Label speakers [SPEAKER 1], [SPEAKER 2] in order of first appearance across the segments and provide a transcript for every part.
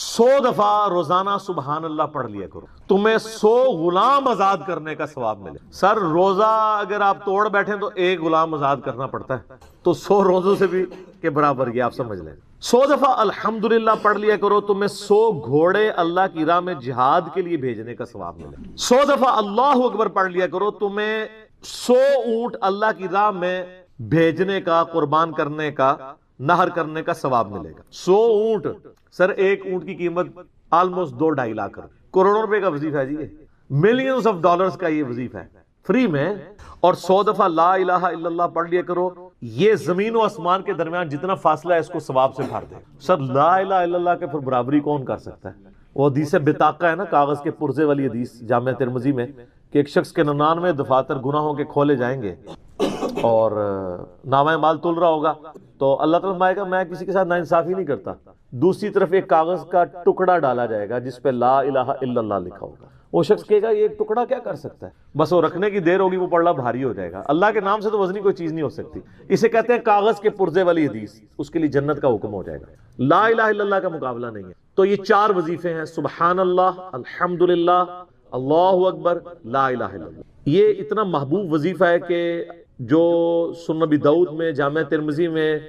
[SPEAKER 1] 100 دفعہ روزانہ سبحان اللہ پڑھ لیا کرو، تمہیں 100 غلام آزاد کرنے کا ثواب ملے۔ سر روزہ اگر آپ توڑ بیٹھیں تو ایک غلام آزاد کرنا پڑتا ہے، تو 100 روزوں سے بھی کے برابر یہ آپ سمجھ لیں۔ 100 دفعہ الحمدللہ پڑھ لیا کرو، تمہیں 100 گھوڑے اللہ کی راہ میں جہاد کے لیے بھیجنے کا ثواب ملے۔ 100 دفعہ اللہ اکبر پڑھ لیا کرو، تمہیں 100 اونٹ اللہ کی راہ میں بھیجنے کا، قربان کرنے کا، نہر کرنے کا ثواب ملے گا۔ 100 اونٹ، سر ایک اونٹ کی قیمت آلموسٹ 2-2.5 لاکھ کروڑوں روپے کا وظیفہ ہے جی، ملینز آف ڈالرز کا یہ وظیفہ ہے فری میں۔ اور 100 دفعہ لا الہ الا اللہ پڑھ لیا کرو، یہ زمین و آسمان کے درمیان جتنا فاصلہ ہے اس کو ثواب سے بھر دے۔ سر لا الہ الا اللہ کے پھر برابری کون کر سکتا ہے؟ وہ حدیث بطاقہ ہے نا، کاغذ کے پرزے والی حدیث جامعہ ترمذی میں، کہ ایک شخص کے 99 دفاتر گناہوں کے کھولے جائیں گے اور نامہ مال تل رہا ہوگا، تو اللہ تعالیٰ فرمائے گا میں کسی کے ساتھ ناانصافی نہیں کرتا۔ دوسری طرف ایک کاغذ کا ٹکڑا ڈالا جائے گا جس پہ لا الہ الا اللہ لکھا ہوگا۔ وہ شخص کہے گا یہ ایک ٹکڑا کیا کر سکتا ہے، بس وہ رکھنے کی دیر ہوگی، وہ پڑھنا بھاری ہو جائے گا۔ اللہ کے نام سے تو وزنی کوئی چیز نہیں ہو سکتی، اسے کہتے ہیں کاغذ کے پرزے والی حدیث، اس کے لیے جنت کا حکم ہو جائے گا۔ لا الہ الا اللہ کا مقابلہ نہیں ہے۔ تو یہ 4 وظیفے ہیں، سبحان اللہ، الحمدللہ، اللہ اکبر، لا الہ الا اللہ۔ یہ اتنا محبوب وظیفہ ہے کہ جو سنن نبی داؤد میں، جامعہ ترمذی میں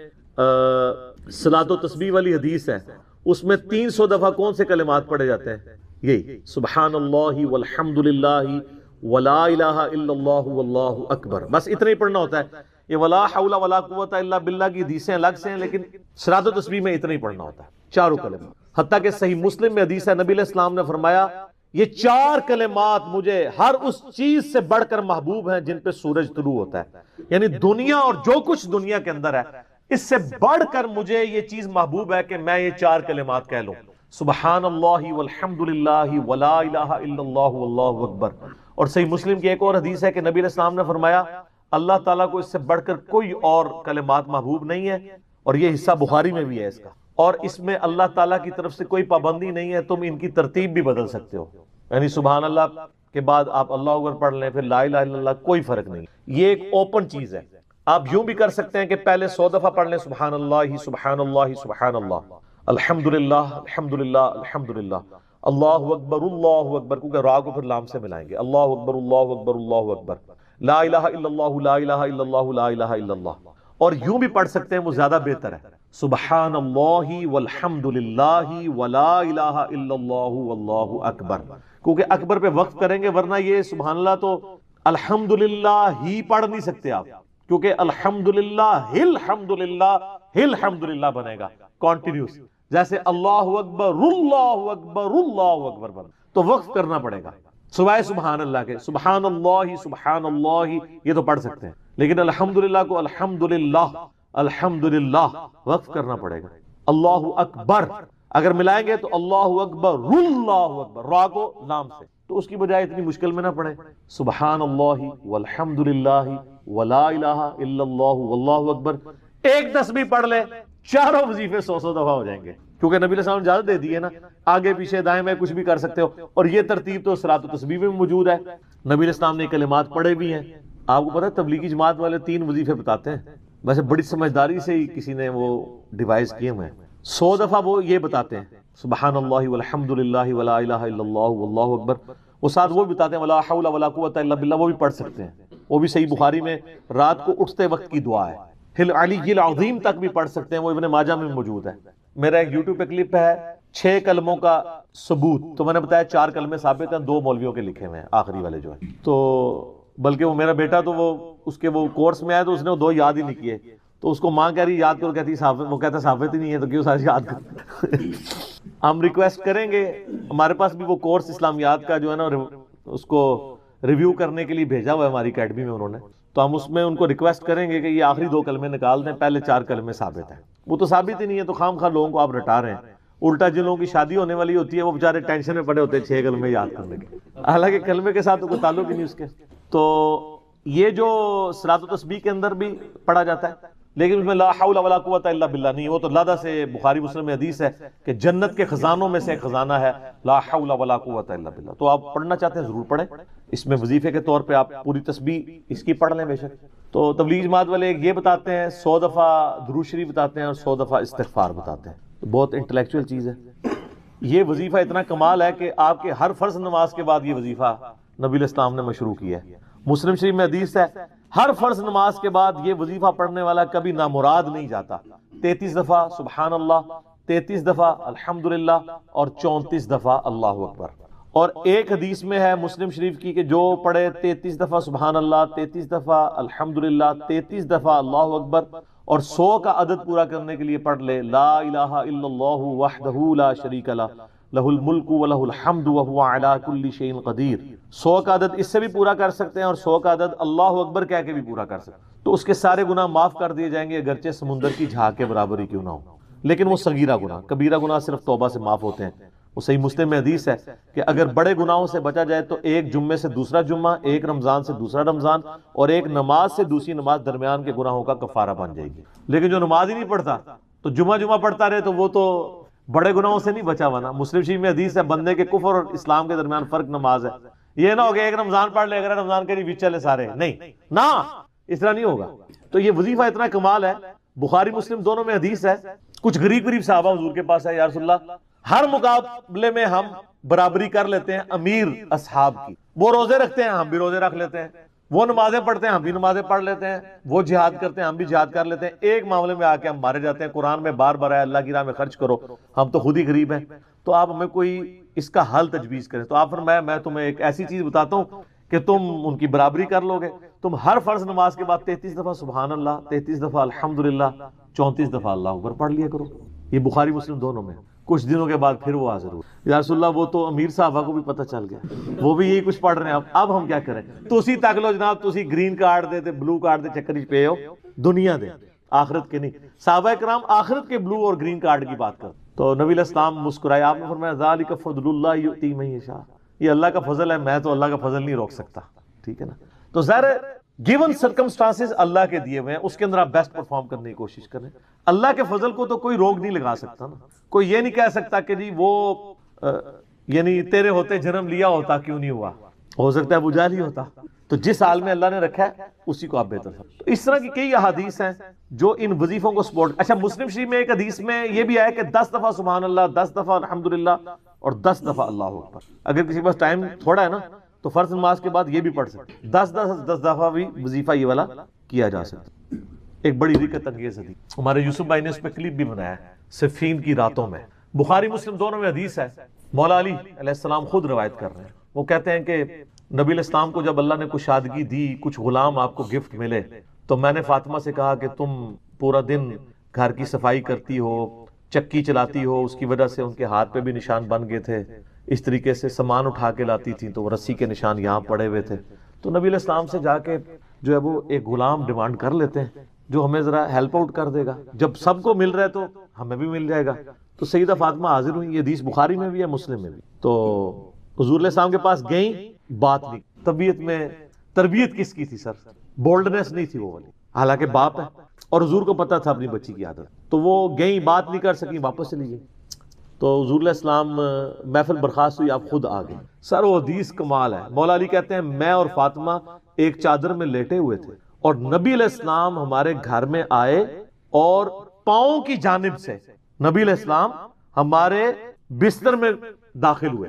[SPEAKER 1] صلاۃ و تسبیح والی حدیث ہے، اس میں 300 دفعہ کون سے کلمات پڑھے جاتے ہیں؟ یہی سبحان اللہ والحمد للہ ولا الہ الا اللہ واللہ اکبر، بس اتنا ہی پڑھنا ہوتا ہے۔ یہ ولا حول ولا قوت الا باللہ کی حدیثیں الگ سے ہیں، لیکن صلاۃ و تسبیح میں اتنا ہی پڑھنا ہوتا ہے، چاروں کلمات۔ حتیٰ کہ صحیح مسلم میں حدیث ہے، نبی علیہ السلام نے فرمایا یہ 4 کلمات مجھے ہر اس چیز سے بڑھ کر محبوب ہیں جن پہ سورج طلوع ہوتا ہے، یعنی دنیا اور جو کچھ دنیا کے اندر ہے اس سے بڑھ کر مجھے یہ چیز محبوب ہے کہ میں یہ 4 کلمات کہہ لوں، سبحان اللہ والحمد للہ ولا الہ الا اللہ واللہ اکبر۔ اور صحیح مسلم کی ایک اور حدیث ہے کہ نبی علیہ السلام نے فرمایا اللہ تعالیٰ کو اس سے بڑھ کر کوئی اور کلمات محبوب نہیں ہے، اور یہ حصہ بخاری میں بھی ہے اس کا، اور اس میں اللہ تعالیٰ کی طرف سے کوئی پابندی نہیں ہے، تم ان کی ترتیب بھی بدل سکتے ہو، یعنی سبحان اللہ کے بعد آپ اللہ اکبر پڑھ لیں، پھر لا الہ الا اللہ، کوئی فرق نہیں۔ یہ ایک اوپن چیز ہے، آپ یوں بھی کر سکتے ہیں کہ پہلے 100 دفعہ پڑھ لیں سبحان اللہ سبحان اللہ سبحان اللہ، الحمدللہ الحمدللہ الحمدللہ، اللہ اکبر، کیونکہ را کو پھر لام سے ملائیں گے، اللہ اکبر اللہ اکبر اللہ اکبر، لا الہ الا اللہ لا الہ الا اللہ لا الہ الا اللہ۔ اور یوں بھی پڑھ سکتے ہیں، وہ زیادہ بہتر ہے، سبحان اللہ والحمد للہ ولا الہ الا اللہ واللہ اکبر، کیونکہ اکبر پہ وقف کریں گے، ورنہ یہ سبحان اللہ تو الحمدللہ ہی پڑھ نہیں سکتے آپ، کیونکہ الحمدللہ الحمدللہ بنے گا کانٹینیوس، جیسے اللہ اکبر اللہ اکبر اللہ اکبر بنے، تو وقف کرنا پڑے گا سوائے سبحان اللہ کے۔ سبحان اللہ یہ تو پڑھ سکتے ہیں، لیکن الحمدللہ کو الحمدللہ وقف کرنا پڑے گا۔ اللہ اکبر اگر ملائیں گے تو اللہ اکبر را کو لام سے، تو اس کی بجائے اتنی مشکل میں نہ پڑھیں، سبحان اللہ والحمدللہ ولا الہ الا اللہ واللہ اکبر، ایک تسبیح پڑھ لے، چاروں وظیفے 100 دفعہ ہو جائیں گے، کیونکہ نبی علیہ السلام نے اجازت دے دی ہے نا، آگے پیچھے دائیں میں کچھ بھی کر سکتے ہو، اور یہ ترتیب تو صلاۃ و تسبیح میں موجود ہے، نبی علیہ السلام نے کلمات پڑھے بھی ہیں۔ آپ کو پتہ ہے تبلیغی جماعت والے 3 وظیفے بتاتے ہیں، ویسے بڑی سمجھداری سے ہی کسی نے وہ ڈیوائز کیے ہوئے ہیں۔ 100 دفعہ وہ یہ بتاتے ہیں سبحان اللہ والحمد للہ ولا الہ الا اللہ واللہ اکبر، وہ ساتھ وہ بھی بتاتے ہیں ولا حول ولا قوت الا باللہ، وہ بھی پڑھ سکتے ہیں، وہ بھی صحیح بخاری میں رات کو اٹھتے وقت کی دعا ہے، ہل علی العظیم تک بھی پڑھ سکتے ہیں، وہ ابن ماجہ میں موجود ہے۔ میرا ایک یوٹیوب پہ کلپ ہے 6 کلموں کا ثبوت، تو میں نے بتایا 4 کلمے ثابت ہیں، 2 مولویوں کے لکھے ہوئے ہیں آخری والے جو ہیں، تو بلکہ وہ میرا بیٹا تو وہ اس کے وہ کورس میں آیا تو اس نے وہ 2 یاد ہی نہیں کیے، تو اس کو ماں کہہ رہی یاد کرو، کہتی ثابت، وہ کہتا ثابت ہی نہیں ہے تو کیوں سارے یاد کر۔ ہم ریکویسٹ کریں گے، ہمارے پاس بھی وہ کورس اسلامیات کا جو ہے نا اس کو ریویو کرنے کے لیے بھیجا ہوا ہے ہماری اکیڈمی میں انہوں نے، تو ہم اس میں ان کو ریکویسٹ کریں گے کہ یہ آخری 2 کلمے نکال دیں، پہلے 4 کلمے ثابت ہیں، وہ تو ثابت ہی نہیں ہے، تو خام خواہ لوگوں کو آپ رٹا رہے ہیں۔ الٹا جن لوگوں کی شادی ہونے والی ہوتی ہے وہ بیچارے ٹینشن میں پڑے ہوتے ہیں 6 کلمے یاد کرنے کے، حالانکہ کلمے کے ساتھ تو کوئی تعلق ہی نہیں اس کے۔ تو یہ جو صلاۃ و تسبیح کے اندر بھی پڑھا جاتا ہے، لیکن اس میں لا حول ولا قوت الا باللہ نہیں، وہ تو لادہ سے بخاری مسلم میں حدیث ہے کہ جنت کے خزانوں میں سے ایک خزانہ ہے لا حول ولا قوت الا باللہ، تو آپ پڑھنا چاہتے ہیں ضرور پڑھیں، اس میں وظیفے کے طور پہ آپ پوری تسبیح اس کی پڑھ لیں بے شک۔ تو تبلیغ جماعت والے ایک یہ بتاتے ہیں 100 دفعہ درود شریف بتاتے ہیں اور 100 دفعہ استغفار بتاتے ہیں، بہت انٹلیکچوئل چیز ہے۔ یہ وظیفہ اتنا کمال ہے کہ آپ کے ہر فرض نماز کے بعد یہ وظیفہ نبی علیہ السلام نے مشروع کیا ہے۔ مسلم شریف میں حدیث ہے ہر فرض نماز کے بعد یہ وظیفہ پڑھنے والا کبھی نامراد نہیں جاتا۔ 33 دفعہ سبحان اللہ، 33 دفعہ الحمدللہ اور 34 دفعہ اللہ اکبر۔ اور ایک حدیث میں ہے مسلم شریف کی کہ جو پڑھے 33 دفعہ سبحان اللہ، 33 دفعہ الحمدللہ، 33 دفعہ اللہ اکبر اور 100 کا عدد پورا کرنے کے لیے پڑھ لے لا الہ الا اللہ وحدہ لا شریک لہ لہ الملک و لہ الحمد وہو علی کل شیء قدیر۔ 100 کا عدد اس سے بھی پورا کر سکتے ہیں اور 100 کا عدد اللہ اکبر کہہ کے بھی پورا کر سکتے ہیں، تو اس کے سارے گناہ معاف کر دیے جائیں گے اگرچہ سمندر کی جھاگ کے برابر ہی کیوں نہ ہو۔ لیکن وہ صغیرہ گناہ، کبیرہ گناہ صرف توبہ سے معاف ہوتے ہیں۔ وہ صحیح مسلم میں حدیث ہے کہ اگر بڑے گناہوں سے بچا جائے تو ایک جمعے سے دوسرا جمعہ، ایک رمضان سے دوسرا رمضان اور ایک نماز سے دوسری نماز درمیان کے گناہوں کا کفارہ بن جائے گی۔ لیکن جو نماز ہی نہیں پڑھتا تو جمعہ پڑھتا رہے تو وہ تو بڑے گناہوں سے نہیں بچا ہوا نا۔ مسلم شریف میں حدیث ہے بندے کے کفر اور اسلام کے درمیان فرق نماز ہے۔ یہ نہ ہو کہ ایک رمضان پڑھ لے اگر رمضان کے بھی چلے سارے، نہیں نہ، اس طرح نہیں ہوگا۔ تو یہ وظیفہ اتنا کمال ہے، بخاری مسلم دونوں میں حدیث ہے۔ کچھ غریب صحابہ حضور کے پاس ہے، یا رسول اللہ ہر مقابلے میں ہم برابری کر لیتے ہیں امیر اصحاب کی، وہ روزے رکھتے ہیں ہم بھی روزے رکھ لیتے ہیں، وہ نمازیں پڑھتے ہیں ہم بھی نمازیں پڑھ لیتے ہیں، وہ جہاد کرتے ہیں ہم بھی جہاد کر لیتے ہیں، ایک معاملے میں آ کے ہم مارے جاتے ہیں۔ قرآن میں بار بار ہے اللہ کی راہ میں خرچ کرو، ہم تو خود ہی غریب ہیں، تو آپ ہمیں کوئی اس کا حل تجویز کریں۔ تو آپ فرمایا میں تمہیں ایک ایسی چیز بتاتا ہوں کہ تم ان کی برابری کر لو گے، تم ہر فرض نماز کے بعد 33 دفعہ سبحان اللہ، 33 دفعہ الحمدللہ، 34 دفعہ اللہ اکبر پڑھ لیا کرو۔ یہ بخاری مسلم دونوں میں۔ کچھ دنوں کے بعد پھر وہ حاضر ہوئے، یا رسول اللہ وہ تو امیر صاحبہ کو بھی پتہ چل گیا، وہ بھی یہی کچھ پڑھ رہے ہیں، اب ہم کیا کریں؟ تسی تک لو جناب، تسی گرین کارڈ دے تے بلو کارڈ دے چکر پہ ہو، دنیا دے آخرت کے نہیں۔ صحابہ کرام آخرت کے بلو اور گرین کارڈ کی بات کر، تو نبی علیہ السلام مسکرائے، آپ نے فرمایا ذالک فضل اللہ یؤتی من یشاء، یہ اللہ کا فضل ہے، میں تو اللہ کا فضل نہیں روک سکتا، ٹھیک ہے نا۔ تو ظاہر گیون سرکمسٹانسز اللہ کے دیے ہوئے ہیں، اس کے اندر آپ بیسٹ پرفارم کرنے کی کوشش کریں۔ اللہ کے فضل کو تو کوئی روک نہیں لگا سکتا نا، کوئی یہ نہیں کہہ سکتا کہ جی وہ یعنی تیرے ہوتے جنم لیا ہوتا کیوں نہیں ہوا، ہو سکتا ہے ابو جہل ہی ہوتا۔ تو جس حال میں اللہ نے رکھا ہے اسی کو آپ بہتر سمجھیں۔ تو اس طرح کی کئی احادیث ہیں جو ان وظیفوں کو سپورٹ۔ اچھا مسلم شریف میں ایک حدیث میں یہ بھی آیا کہ 10 دفعہ سبحان اللہ، 10 دفعہ الحمدللہ اور 10 دفعہ اللہ اکبر۔ اگر کسی کے پاس ٹائم تھوڑا ہے نا تو فرض نماز کے بعد یہ بھی پڑھ سکتے، 10 دفعہ بھی وظیفہ یہ والا کیا جا سکتا۔ ایک بڑی رکت انگیز حدیث ہمارے یوسف بھائی نے اس پہ کلپ بھی بنایا ہے، صفین کی راتوں میں، بخاری مسلم دونوں میں حدیث ہے۔ مولا علی علیہ السلام خود روایت کر رہے ہیں، وہ کہتے ہیں کہ نبی علیہ السلام کو جب اللہ نے کشادگی دی، کچھ غلام آپ کو گفٹ ملے، تو میں نے فاطمہ سے کہا کہ تم پورا دن گھر کی صفائی کرتی ہو، چکی چلاتی ہو، اس کی وجہ سے ان کے ہاتھ پہ بھی نشان بن گئے تھے، اس طریقے سے سامان اٹھا کے لاتی تھی تو وہ رسی کے نشان یہاں پڑے ہوئے تھے۔ تو نبی علیہ السلام سے جا کے جو ہے وہ ایک غلام ڈیمانڈ کر لیتے ہیں جو ہمیں ذرا ہیلپ آؤٹ کر دے گا، جب سب کو مل رہا ہے تو ہمیں بھی مل جائے گا۔ تو سیدہ فاطمہ حاضر ہوئی، یہ حدیث بخاری میں بھی ہے مسلم میں بھی۔ تو حضور علیہ السلام کے پاس گئیں، بات نہیں، طبیعت میں تربیت کس کی تھی سر، بولڈنس نہیں تھی وہ والی، حالانکہ باپ ہے اور حضور کو پتا تھا اپنی بچی کی عادت، تو وہ گئیں، بات نہیں کر سکی، واپس چلی گئی۔ تو حضور علیہ السلام محفل برخاست ہوئی، آپ خود آ گئے۔ سر وہ حدیث کمال ہے، مولا علی کہتے ہیں میں اور فاطمہ ایک چادر میں لیٹے ہوئے تھے اور نبی علیہ السلام ہمارے گھر میں آئے اور پاؤں کی جانب سے نبی علیہ السلام ہمارے بستر میں داخل ہوئے،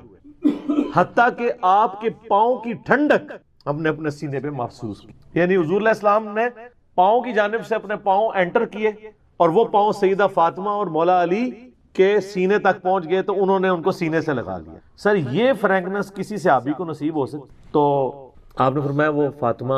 [SPEAKER 1] حتیٰ کہ آپ کے پاؤں کی ٹھنڈک ہم نے اپنے سینے پہ محسوس کی۔ یعنی حضور علیہ السلام نے پاؤں کی جانب سے اپنے پاؤں انٹر کیے اور وہ پاؤں سیدہ فاطمہ اور مولا علی کے سینے تک پہنچ گئے، تو انہوں نے ان کو سینے سے لگا لیا۔ سر یہ فرینکنس کسی صحابی کو نصیب ہو سکتی؟ تو آپ نے فرمایا وہ فاطمہ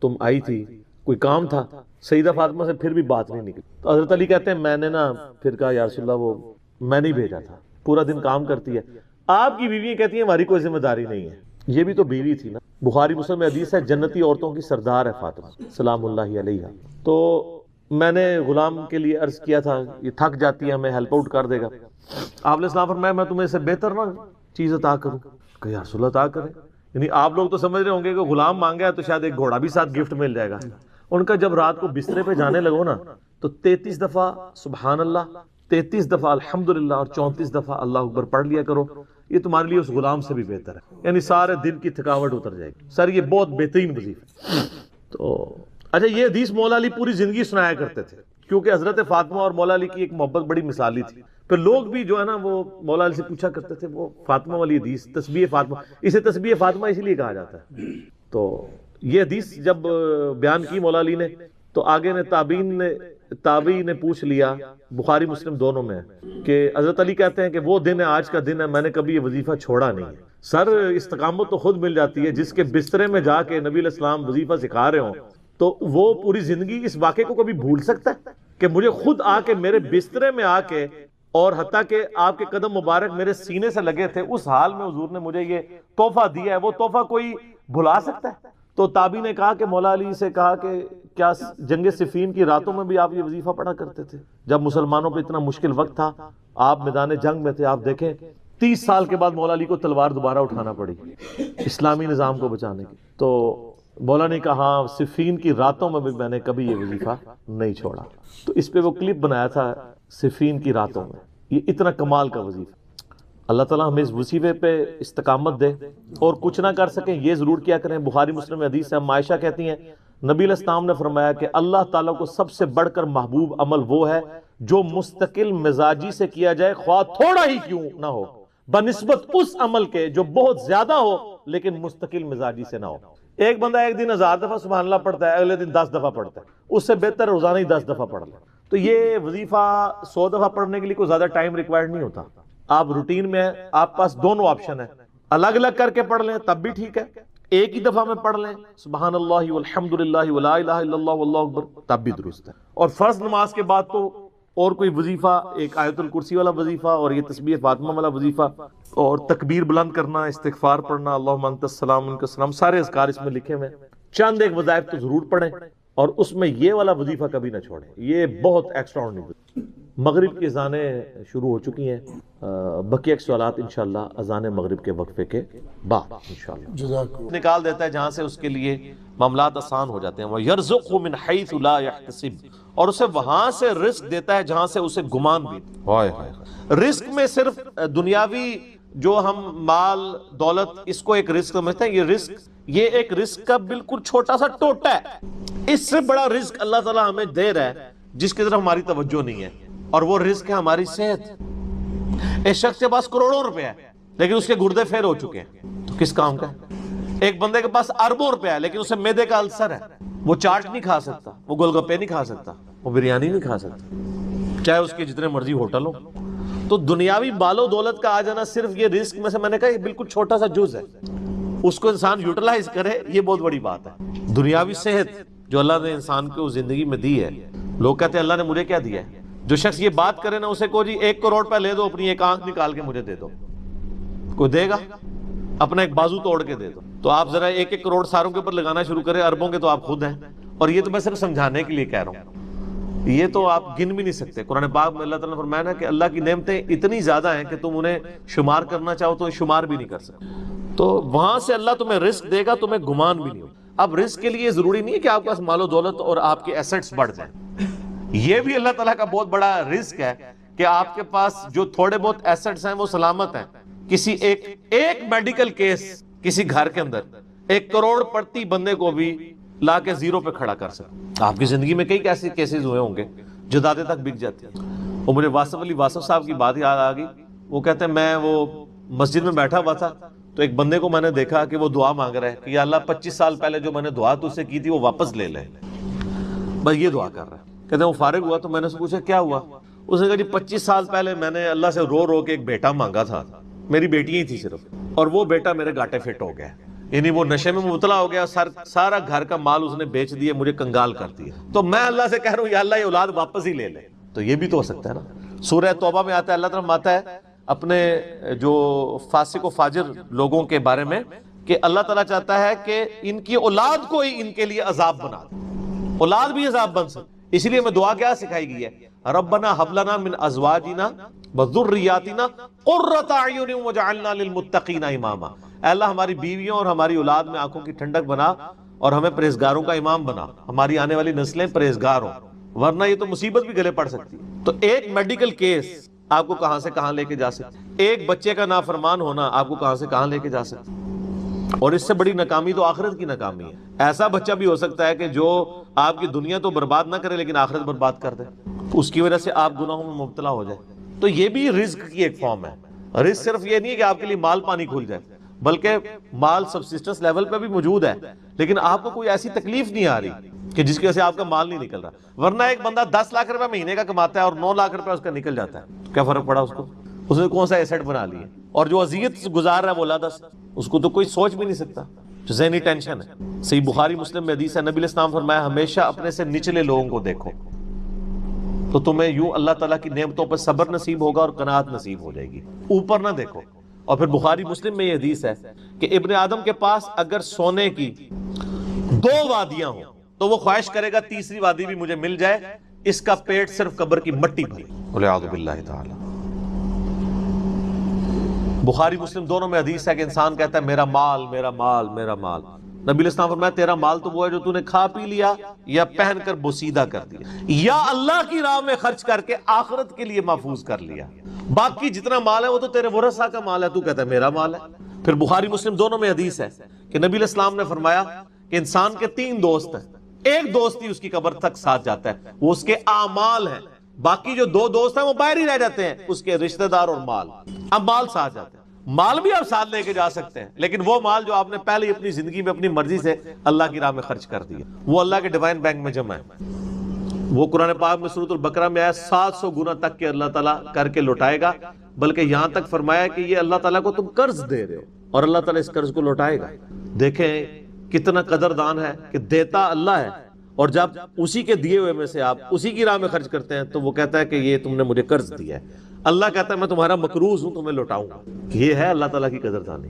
[SPEAKER 1] تم آئی تھی، کوئی کام تھا؟ سیدہ فاطمہ سے پھر بھی بات نہیں نکلی۔ تو حضرت علی کہتے ہیں میں نے نا پھر کہا یا رسول اللہ وہ میں نہیں بھیجا تھا، پورا دن کام کرتی ہے۔ آپ کی بیوی کہتی ہیں ہماری کوئی ذمہ داری نہیں ہے، یہ بھی تو بیوی تھی نا۔ بخاری مسلم میں حدیث ہے جنتی عورتوں کی سردار ہے فاطمہ سلام اللہ علیہا۔ تو میں نے غلام کے لیے عرض کیا تھا یہ تھک جاتی ہے ہمیں ہیلپ آؤٹ کر دے گا۔ آپ علیہ السلام فرمایا میں تمہیں اس سے بہتر نہ چیز عطا کروں کہ یا رسول اللہ عطا کرے۔ یعنی آپ لوگ تو سمجھ رہے ہوں گے کہ غلام مانگا ہے تو شاید ایک گھوڑا بھی ساتھ گفٹ مل جائے گا۔ ان کا جب رات کو بسترے پہ جانے لگو نا تو 33 دفعہ سبحان اللہ، 33 دفعہ الحمدللہ اور 34 دفعہ اللہ اکبر پڑھ لیا کرو، یہ تمہارے لیے اس غلام سے بھی بہتر ہے، یعنی سارے دن کی تھکاوٹ اتر جائے گی۔ سر یہ بہت بہترین وظیفہ ہے۔ تو اچھا یہ حدیث مولا علی پوری زندگی سنایا کرتے تھے، کیونکہ حضرت فاطمہ اور مولا علی کی ایک محبت بڑی مثالی تھی۔ پھر لوگ بھی جو ہے نا وہ مولا علی سے پوچھا کرتے تھے وہ فاطمہ والی حدیث تسبیح فاطمہ، اسے تسبیح فاطمہ اس لیے کہا جاتا ہے. تو یہ حدیث جب بیان کی مولا علی نے تو آگے نے تابعین نے پوچھ لیا، بخاری مسلم دونوں میں ہے، کہ حضرت علی کہتے ہیں کہ وہ دن ہے، آج کا دن ہے، میں نے کبھی یہ وظیفہ چھوڑا نہیں ہے. سر استقامت تو خود مل جاتی ہے، جس کے بسترے میں جا کے نبی علیہ السلام وظیفہ سکھا رہے ہوں تو وہ پوری زندگی اس واقعے کو کبھی بھول سکتا ہے کہ مجھے خود آ کے میرے بسترے میں آ کے، اور حتیٰ کہ آپ کے قدم مبارک میرے سینے سے لگے تھے، اس حال میں حضور نے مجھے یہ تحفہ دیا ہے، وہ تحفہ کوئی بھلا سکتا ہے؟ تو تابعی نے کہا کہ مولا علی سے کہا کہ کیا جنگ صفین کی راتوں میں بھی آپ یہ وظیفہ پڑھا کرتے تھے جب مسلمانوں پہ اتنا مشکل وقت تھا، آپ میدان جنگ میں تھے؟ آپ دیکھیں 30 سال کے بعد مولا علی کو تلوار دوبارہ اٹھانا پڑی اسلامی نظام کو بچانے کی. تو مولا نے کہا ہاں صفین کی راتوں میں بھی میں نے کبھی یہ وظیفہ نہیں چھوڑا. تو اس پہ وہ کلپ بنایا تھا صفین کی راتوں میں، یہ اتنا کمال کا وظیفہ. اللہ تعالیٰ ہمیں اس وظیفے پہ استقامت دے، اور کچھ نہ کر سکیں یہ ضرور کیا کریں. بخاری مسلم میں حدیث ہے، عائشہ کہتی ہیں نبی علیہ السلام نے فرمایا کہ اللہ تعالیٰ کو سب سے بڑھ کر محبوب عمل وہ ہے جو مستقل مزاجی سے کیا جائے، خواہ تھوڑا ہی کیوں نہ ہو، بنسبت اس عمل کے جو بہت زیادہ ہو لیکن مستقل مزاجی سے نہ ہو. ایک بندہ ایک دن 1000 دفعہ سبحان اللہ پڑھتا ہے، اگلے دن 10 دفعہ پڑھتا ہے، اس سے بہتر روزانہ ہی 10 دفعہ پڑھ لے. تو یہ وظیفہ 100 دفعہ پڑھنے کے لیے کوئی زیادہ ٹائم ریکوائرڈ نہیں ہوتا. آپ روٹین میں ہیں، آپ پاس دونوں آپشن ہیں، الگ الگ کر کے پڑھ لیں تب بھی ٹھیک ہے، ایک ہی دفعہ میں پڑھ لیں سبحان اللہ والحمدللہ ولا الہ الا اللہ واللہ اکبر تب بھی درست ہے. اور فرض نماز کے بعد تو اور کوئی وظیفہ، ایک آیت الکرسی والا وظیفہ اور یہ تسبیح فاطمہ والا وظیفہ اور تکبیر بلند کرنا، استغفار پڑھنا، اللہم انت السلام منک السلام، سارے اذکار اس میں لکھے ہوئے ہیں. چند ایک وظائف تو ضرور پڑھیں، اور اس میں یہ والا وظیفہ کبھی نہ چھوڑیں، یہ بہت ایکسٹرا آرڈنری. مغرب کی اذانیں شروع ہو چکی ہیں، بقیہ سوالات انشاءاللہ اذان مغرب کے وقفے کے بعد انشاءاللہ نکال دیتا ہے جہاں سے اس کے لیے معاملات آسان ہو جاتے ہیں. وَيَرْزُقْهُ مِنْ حَيْثُ لَا يَحْتَسِبُ، اور اسے وہاں سے رزق دیتا ہے جہاں سے اسے گمان بھی. رزق میں صرف دنیاوی جو ہم مال دولت اس کو ایک رزق سمجھتے ہیں، یہ ایک رزق کا بالکل چھوٹا سا ٹوٹا ہے. اس سے بڑا رزق اللہ تعالیٰ ہمیں دے رہا ہے جس کی طرف ہماری توجہ نہیں ہے، اور وہ رزق ہے ہماری صحت. ایک شخص کے پاس کروڑوں روپے ہے لیکن اس کے گردے فیل ہو چکے ہیں، تو کس کام کا ہے؟ ایک بندے کے پاس اربوں روپے ہے لیکن اسے معدے کا السر ہے، وہ چاٹ نہیں کھا سکتا، وہ گول گپے نہیں کھا سکتا، وہ بریانی نہیں کھا سکتا، چاہے اس کے جتنے مرضی ہوٹل ہو. تو دنیاوی مال و دولت کا آ جانا صرف یہ رزق میں سے میں نے کہا یہ بالکل چھوٹا سا جز ہے، اس کو انسان یوٹیلائز کرے یہ بہت بڑی بات ہے. دنیاوی صحت جو اللہ نے انسان کو زندگی میں دی ہے، لوگ کہتے ہیں اللہ نے مجھے کیا دیا ہے؟ جو شخص یہ بات کرے نا اسے کہو جی 1 کروڑ روپے لے دو، اپنی ایک آنکھ نکال کے مجھے دے دو، کوئی دے گا؟ اپنا ایک بازو توڑ کے دے دو. تو آپ ذرا 1 کروڑ ساروں کے اوپر لگانا شروع کریں، اربوں کے تو آپ خود ہیں. اور یہ تو میں صرف سمجھانے کے لیے کہہ رہا ہوں، یہ تو آپ گن بھی نہیں سکتے. قرآن پاک میں اللہ تعالیٰ نے فرمایا نا کہ اللہ کی نعمتیں اتنی زیادہ ہیں کہ تم انہیں شمار کرنا چاہو تو شمار بھی نہیں کر سکتے. تو وہاں سے اللہ تمہیں رزق دے گا، تمہیں گمان بھی نہیں ہو. اب رزق کے لیے ضروری نہیں ہے کہ آپ کے پاس مال و دولت اور آپ کے ایسٹس بڑھ جائیں، یہ بھی اللہ تعالیٰ کا بہت بڑا رزق ہے کہ آپ کے پاس جو تھوڑے بہت ایسٹس ہیں وہ سلامت ہیں. کسی ایک میڈیکل کیس کسی گھر کے اندر 1 کروڑ پڑتی بندے کو بھی لا کے زیرو پہ کھڑا کر سکتے. آپ کی زندگی میں کئی ایسے کیسز ہوئے ہوں گے، جدادیں تک بک جاتی ہیں. اور مجھے واصف صاحب کی بات یاد آ گئی. وہ کہتے ہیں میں وہ مسجد میں بیٹھا ہوا تھا تو ایک بندے کو میں نے دیکھا کہ وہ دعا مانگ رہا ہے کہ یا اللہ 25 سال پہلے جو میں نے دعا تجھ سے کی تھی وہ واپس لے لے، بس یہ دعا کر رہا ہے. کہتے ہیں وہ فارغ ہوا تو میں نے اس سے پوچھا کیا ہوا؟ اس نے کہا جی 25 سال پہلے میں نے اللہ سے رو رو کے ایک بیٹا مانگا تھا، میری بیٹی ہی تھی صرف، اور وہ بیٹا میرے گاٹے فٹ ہو گیا، یعنی وہ نشے میں مبتلا ہو گیا، سارا گھر کا مال اس نے بیچ دیا، مجھے کنگال کر دیا. تو میں اللہ سے کہہ رہا ہوں یا اللہ یہ اولاد واپس ہی لے لے. تو یہ بھی تو ہو سکتا ہے نا. سورہ توبہ میں آتا ہے، اللہ تعالیٰ فرماتا ہے اپنے جو فاسق و فاجر لوگوں کے بارے میں کہ اللہ تعالیٰ چاہتا ہے کہ ان کی اولاد کو ہی ان کے لیے عذاب بنا دے، اولاد بھی عذاب بن سکے. اس لیے میں دعا کیا سکھائی گئی ہے؟ ربنا هب لنا من ازواجنا وذرياتنا قرۃ اعین واجعلنا للمتقین اماما. اے اللہ ہماری بیویوں اور ہماری اولاد میں آنکھوں کی ٹھنڈک بنا اور ہمیں پرہیزگاروں کا امام بنا، ہماری آنے والی نسلیں پرہیزگار ہوں، ورنہ یہ تو مصیبت بھی گلے پڑ سکتی ہے. تو ایک میڈیکل کیس آپ کو کہاں سے کہاں لے کے جا سکتے، ایک بچے کا نافرمان ہونا آپ کو کہاں سے کہاں لے کے جا سکتے. اور اس سے بڑی ناکامی تو آخرت کی ناکامی ہے. ایسا بچہ بھی ہو سکتا ہے کہ جو آپ کی دنیا تو برباد نہ کرے لیکن آخرت برباد کر دے، اس کی وجہ سے آپ گناہوں میں مبتلا ہو جائے. تو یہ بھی رزق کی ایک فارم ہے۔ رزق صرف یہ نہیں ہے کہ آپ کے لیے مال پانی کھل جائے، بلکہ مال سبسسٹنس لیول پہ بھی موجود ہے، لیکن آپ کو کوئی ایسی تکلیف نہیں آ رہی کہ جس کی وجہ سے آپ کا مال نہیں نکل رہا۔ ورنہ ایک بندہ 10 لاکھ روپے مہینے کا کماتا ہے اور 9 لاکھ روپے اس کا نکل جاتا ہے، تو کیا فرق پڑا اس نے کون سا ایسٹ بنا لیا؟ اور جو اذیت گزار رہا ہے وہ لادا اس کو تو کوئی سوچ بھی نہیں سکتا، جو ذہنی ٹینشن ہے۔ صحیح بخاری مسلم میں حدیث ہے، نبی علیہ السلام فرمایا ہمیشہ اپنے سے نچلے لوگوں کو دیکھو تو تمہیں یوں اللہ تعالیٰ کی نعمتوں پر صبر نصیب ہوگا اور قناعت نصیب ہو جائے گی، اوپر نہ دیکھو۔ اور پھر بخاری مسلم میں یہ حدیث ہے کہ ابن آدم کے پاس اگر سونے کی 2 وادیاں ہوں تو وہ خواہش کرے گا تیسری وادی بھی مجھے مل جائے، اس کا پیٹ صرف قبر کی مٹی بھری، والعیاذ باللہ تعالی۔ بخاری مسلم دونوں میں حدیث ہے کہ انسان کہتا ہے میرا مال میرا مال میرا مال، نبی علیہ السلام فرمایا تیرا مال تو وہ ہے جو تو نے کھا پی لیا یا پہن کر بوسیدہ کر دیا یا اللہ کی راہ میں خرچ کر کے آخرت کے لیے محفوظ کر لیا، باقی جتنا مال ہے وہ تو تیرے ورثہ کا مال ہے، تو کہتا ہے میرا مال ہے۔ پھر بخاری مسلم دونوں میں حدیث ہے کہ نبی علیہ السلام نے فرمایا کہ انسان کے 3 دوست ہیں، ایک دوست ہی اس کی قبر تک ساتھ جاتا ہے، وہ اس کے اعمال ہیں، باقی جو 2 دوست ہیں وہ باہر ہی رہ جاتے ہیں، اس کے رشتہ دار اور مال۔ اب مال ساتھ جاتے ہیں، مال بھی آپ ساتھ لے کے جا سکتے ہیں، لیکن وہ مال جو آپ نے پہلے ہی اپنی زندگی میں اپنی مرضی سے اللہ کی راہ میں خرچ کر دیا، وہ اللہ کے ڈیوائن بینک میں جمع ہے، وہ قرآن پاک میں سورۃ البقرہ میں آیا 700 گنا تک کے اللہ تعالیٰ کر کے لوٹائے گا، بلکہ یہاں تک فرمایا کہ یہ اللہ تعالیٰ کو تم قرض دے رہے ہو اور اللہ تعالیٰ اس قرض کو لوٹائے گا۔ دیکھیں کتنا قدردان ہے کہ دیتا اللہ ہے، اور جب اسی کے دیے ہوئے میں سے آپ اسی کی راہ میں خرچ کرتے ہیں تو وہ کہتا ہے کہ یہ تم نے مجھے قرض دیا ہے، اللہ کہتا ہے میں تمہارا مقروض ہوں، تمہیں لوٹاؤں گا۔ یہ ہے اللہ تعالیٰ کی قدردانی۔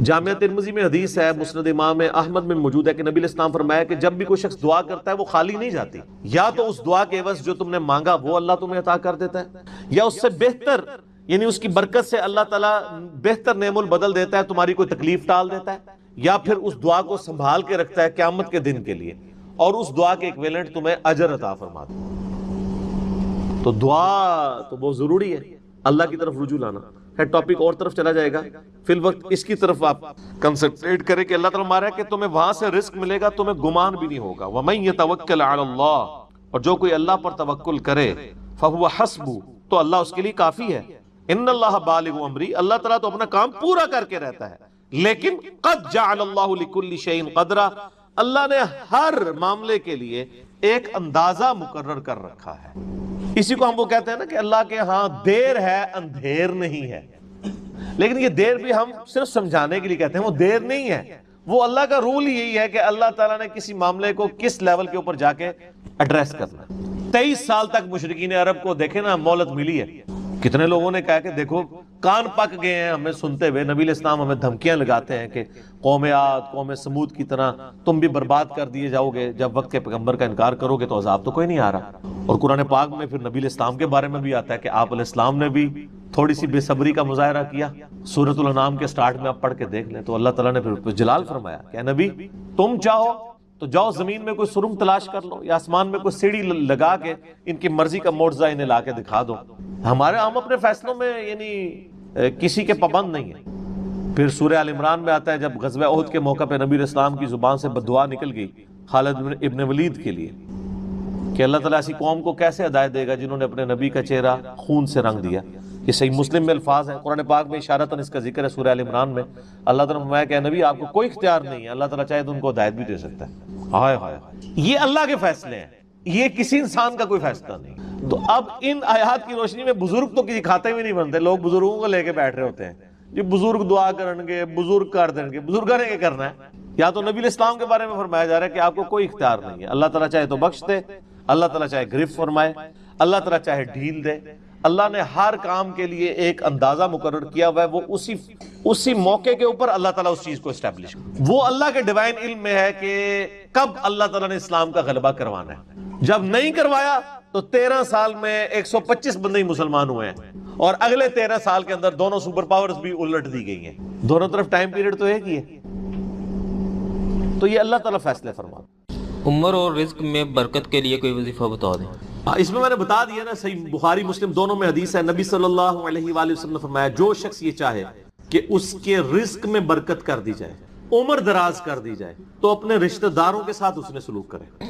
[SPEAKER 1] جامعہ ترمذی میں حدیث ہے، مسند امام احمد میں موجود ہے کہ نبی علیہ السلام فرمایا کہ جب بھی کوئی شخص دعا کرتا ہے وہ خالی نہیں جاتی، یا تو اس دعا کے عوض جو تم نے مانگا وہ اللہ تمہیں عطا کر دیتا ہے، یا اس سے بہتر یعنی اس کی برکت سے اللہ تعالیٰ بہتر نعم البدل دیتا ہے، تمہاری کوئی تکلیف ٹال دیتا ہے، یا پھر اس دعا کو سنبھال کے رکھتا ہے قیامت کے دن کے لیے، اور اس دعا کے ایکویلنٹ تمہیں اجر عطا فرماتا ہے۔ تو دعا تو بہت ضروری ہے، اللہ کی طرف رجوع لانا ہے۔ ٹاپک اور طرف چلا جائے گا، فی الوقت اس کی طرف آپ کنسنٹریٹ کریں کہ اللہ تعالیٰ مارا ہے کہ تمہیں وہاں سے رزق ملے گا، تمہیں گمان بھی نہیں ہوگا۔ وَمَن يَتَوَكَّلْ عَلَى اللَّهِ، اور جو کوئی اللہ پر توکل کرے فَهُوَ حَسْبُهُ، تو اللہ اس کے لیے کافی ہے۔ ان اللہ بالغ امری، اللہ تعالیٰ تو اپنا کام پورا کر کے رہتا ہے، لیکن قد جعل اللہ لكل شيء قدرا، اللہ نے ہر معاملے کے لیے ایک اندازہ مقرر کر رکھا ہے۔ اسی کو ہم وہ کہتے ہیں نا کہ اللہ کے ہاں دیر ہے اندھیر نہیں ہے، لیکن یہ دیر بھی ہم صرف سمجھانے کے لیے کہتے ہیں، وہ دیر نہیں ہے، وہ اللہ کا رول یہی ہے کہ اللہ تعالیٰ نے کسی معاملے کو کس لیول کے اوپر جا کے ایڈریس کرنا ہے۔ 23 سال تک مشرکین عرب کو دیکھیں نا مہلت ملی ہے، کتنے لوگوں نے کہا کہ دیکھو کان پک گئے ہیں ہمیں سنتے ہوئے، نبی علیہ السلام ہمیں دھمکیاں لگاتے ہیں کہ قوم عاد قوم سمود کی طرح تم بھی برباد کر دیے جاؤ گے، جب وقت کے پیغمبر کا انکار کرو گے تو عذاب تو کوئی نہیں آ رہا۔ اور قرآن پاک میں پھر نبی علیہ السلام کے بارے میں بھی آتا ہے کہ آپ علیہ السلام نے بھی تھوڑی سی بے صبری کا مظاہرہ کیا، سورۃ الانعام کے سٹارٹ میں آپ پڑھ کے دیکھ لیں تو اللہ تعالیٰ نے پھر جلال فرمایا کہ اے نبی تم چاہو تو جاؤ زمین میں کوئی سرنگ تلاش کر لو یا آسمان میں کوئی سیڑھی لگا کے ان کی مرضی کا معجزہ انہیں لا کے دکھا دو، ہم اپنے فیصلوں میں یعنی کسی کے پابند نہیں ہیں۔ پھر سورہ آل عمران میں آتا ہے جب غزوہ احد کے موقع پہ نبی علیہ السلام کی زبان سے بد دعا نکل گئی خالد ابن ولید کے لیے کہ اللہ تعالیٰ ایسی قوم کو کیسے ہدایت دے گا جنہوں نے اپنے نبی کا چہرہ خون سے رنگ دیا۔ یہ صحیح مسلم میں الفاظ ہیں، قرآن پاک میں اشارتاً اس کا ذکر ہے سورہ آل عمران میں۔ اللہ تعالیٰ نے فرمایا کہ نبی آپ کو کوئی اختیار نہیں ہے، اللہ تعالیٰ چاہے تو ان کو ہدایت بھی دے سکتا ہے۔ ہائے ہائے، یہ اللہ کے فیصلے ہیں، یہ کسی انسان کا کوئی فیصلہ نہیں۔ تو اب ان آیات کی روشنی میں بزرگ تو کسی کھاتے میں نہیں بنتے، لوگ بزرگوں کو لے کے بیٹھ رہے ہوتے ہیں، یہ بزرگ دعا کریں گے، بزرگ کر دیں گے، بزرگوں نے کیا کرنا ہے؟ یا تو نبی علیہ السلام کے بارے میں فرمایا جا رہا ہے کہ آپ کو کوئی اختیار نہیں ہے، اللہ تعالیٰ چاہے تو بخش دے، اللہ تعالیٰ چاہے گرفت فرمائے، اللہ تعالیٰ چاہے ڈھیل دے۔ اللہ نے ہر کام کے لیے ایک اندازہ مقرر کیا ہوا ہے، وہ اسی موقع کے اوپر اللہ تعالیٰ اس چیز کو اسٹیبلش، وہ اللہ کے ڈیوائن علم میں ہے کہ کب اللہ تعالیٰ نے اسلام کا غلبہ کروانا ہے۔ جب نہیں کروایا تو 13 سال میں 125 بندے ہی مسلمان ہوئے ہیں، اور اگلے 13 سال کے اندر دونوں سپر پاورز بھی الٹ دی گئی ہیں، دونوں طرف ٹائم پیریڈ تو ایک ہی ہے۔ تو یہ اللہ تعالیٰ فیصلے فرماتا۔
[SPEAKER 2] عمر اور رزق میں برکت کے لیے کوئی وظیفہ بتا دیں۔
[SPEAKER 1] اس میں نے بتا دیا نا، صحیح بخاری مسلم دونوں میں حدیث ہے، نبی صلی اللہ علیہ وآلہ وسلم نے فرمایا جو شخص یہ چاہے کہ اس کے رزق میں برکت کر دی جائے، عمر دراز کر دی جائے، تو اپنے رشتہ داروں کے ساتھ اس نے سلوک کرے،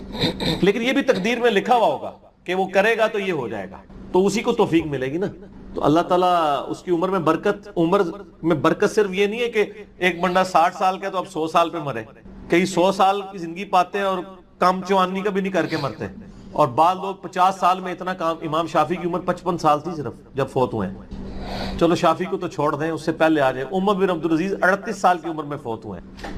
[SPEAKER 1] لیکن یہ بھی تقدیر میں لکھا ہوا ہوگا کہ وہ کرے گا تو یہ ہو جائے گا۔ تو اسی کو توفیق ملے گی نا. تو اللہ تعالیٰ اس کی عمر میں برکت صرف یہ نہیں ہے کہ ایک بندہ 60 سال کا تو اب 100 سال پہ مرے. کئی 100 سال کی زندگی پاتے ہیں اور کام چوانی کا بھی نہیں کر کے مرتے ہیں. اور بعض لوگ 50 سال میں اتنا کام. امام شافعی کی عمر 55 سال تھی صرف جب فوت ہوئے ہیں. چلو شافعی کو تو چھوڑ دیں, اس سے پہلے آ جائیں. عمر بن عبدالعزیز 38 سال کی عمر میں فوت ہوئے ہیں.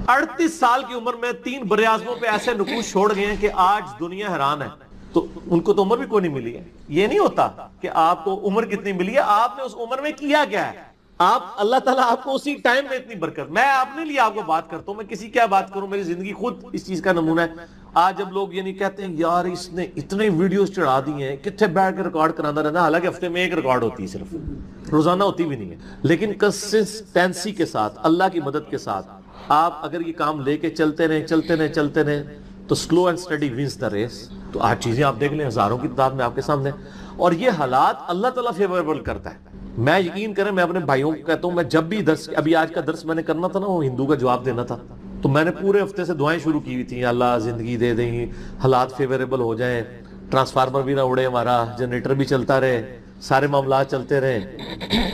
[SPEAKER 1] 38 سال کی عمر میں 3 براعظموں پہ ایسے نقوش چھوڑ گئے ہیں کہ آج دنیا حیران ہے. تو ان کو تو عمر بھی کوئی نہیں ملی ہے. یہ نہیں ہوتا کہ آپ کو عمر کتنی ملی ہے, آپ نے اس عمر میں کیا کیا ہے. آپ اللہ تعالیٰ آپ کو اسی ٹائم میں اتنی برکت. میں اپنے لیے آپ کو بات کرتا ہوں, میں کسی کیا بات کروں, میری زندگی خود اس چیز کا نمونہ ہے. آج جب لوگ یہ نہیں کہتے ہیں یار اس نے اتنے ویڈیوز چڑھا دی ہیں, کتنے بیٹھ کے ریکارڈ کرانا رہنا, حالانکہ ہفتے میں ایک ریکارڈ ہوتی ہے, صرف روزانہ ہوتی بھی نہیں ہے. لیکن کنسسٹنسی کے ساتھ, اللہ کی مدد کے ساتھ آپ اگر یہ کام لے کے چلتے رہیں تو slow and steady wins the race. تو آج چیزیں آپ دیکھ لیں ہزاروں کی تعداد میں آپ کے سامنے, اور یہ حالات اللہ تعالیٰ فیوریبل کرتا ہے. میں یقین کریں, میں اپنے بھائیوں کو کہتا ہوں, میں جب بھی ابھی آج کا درس میں نے کرنا تھا نا, وہ ہندو کا جواب دینا تھا, تو میں نے پورے ہفتے سے دعائیں شروع کی ہوئی تھیں, اللہ زندگی دے دیں, حالات فیوریبل ہو جائیں, ٹرانسفارمر بھی نہ اڑے ہمارا, جنریٹر بھی چلتا رہے, سارے معاملات چلتے رہے,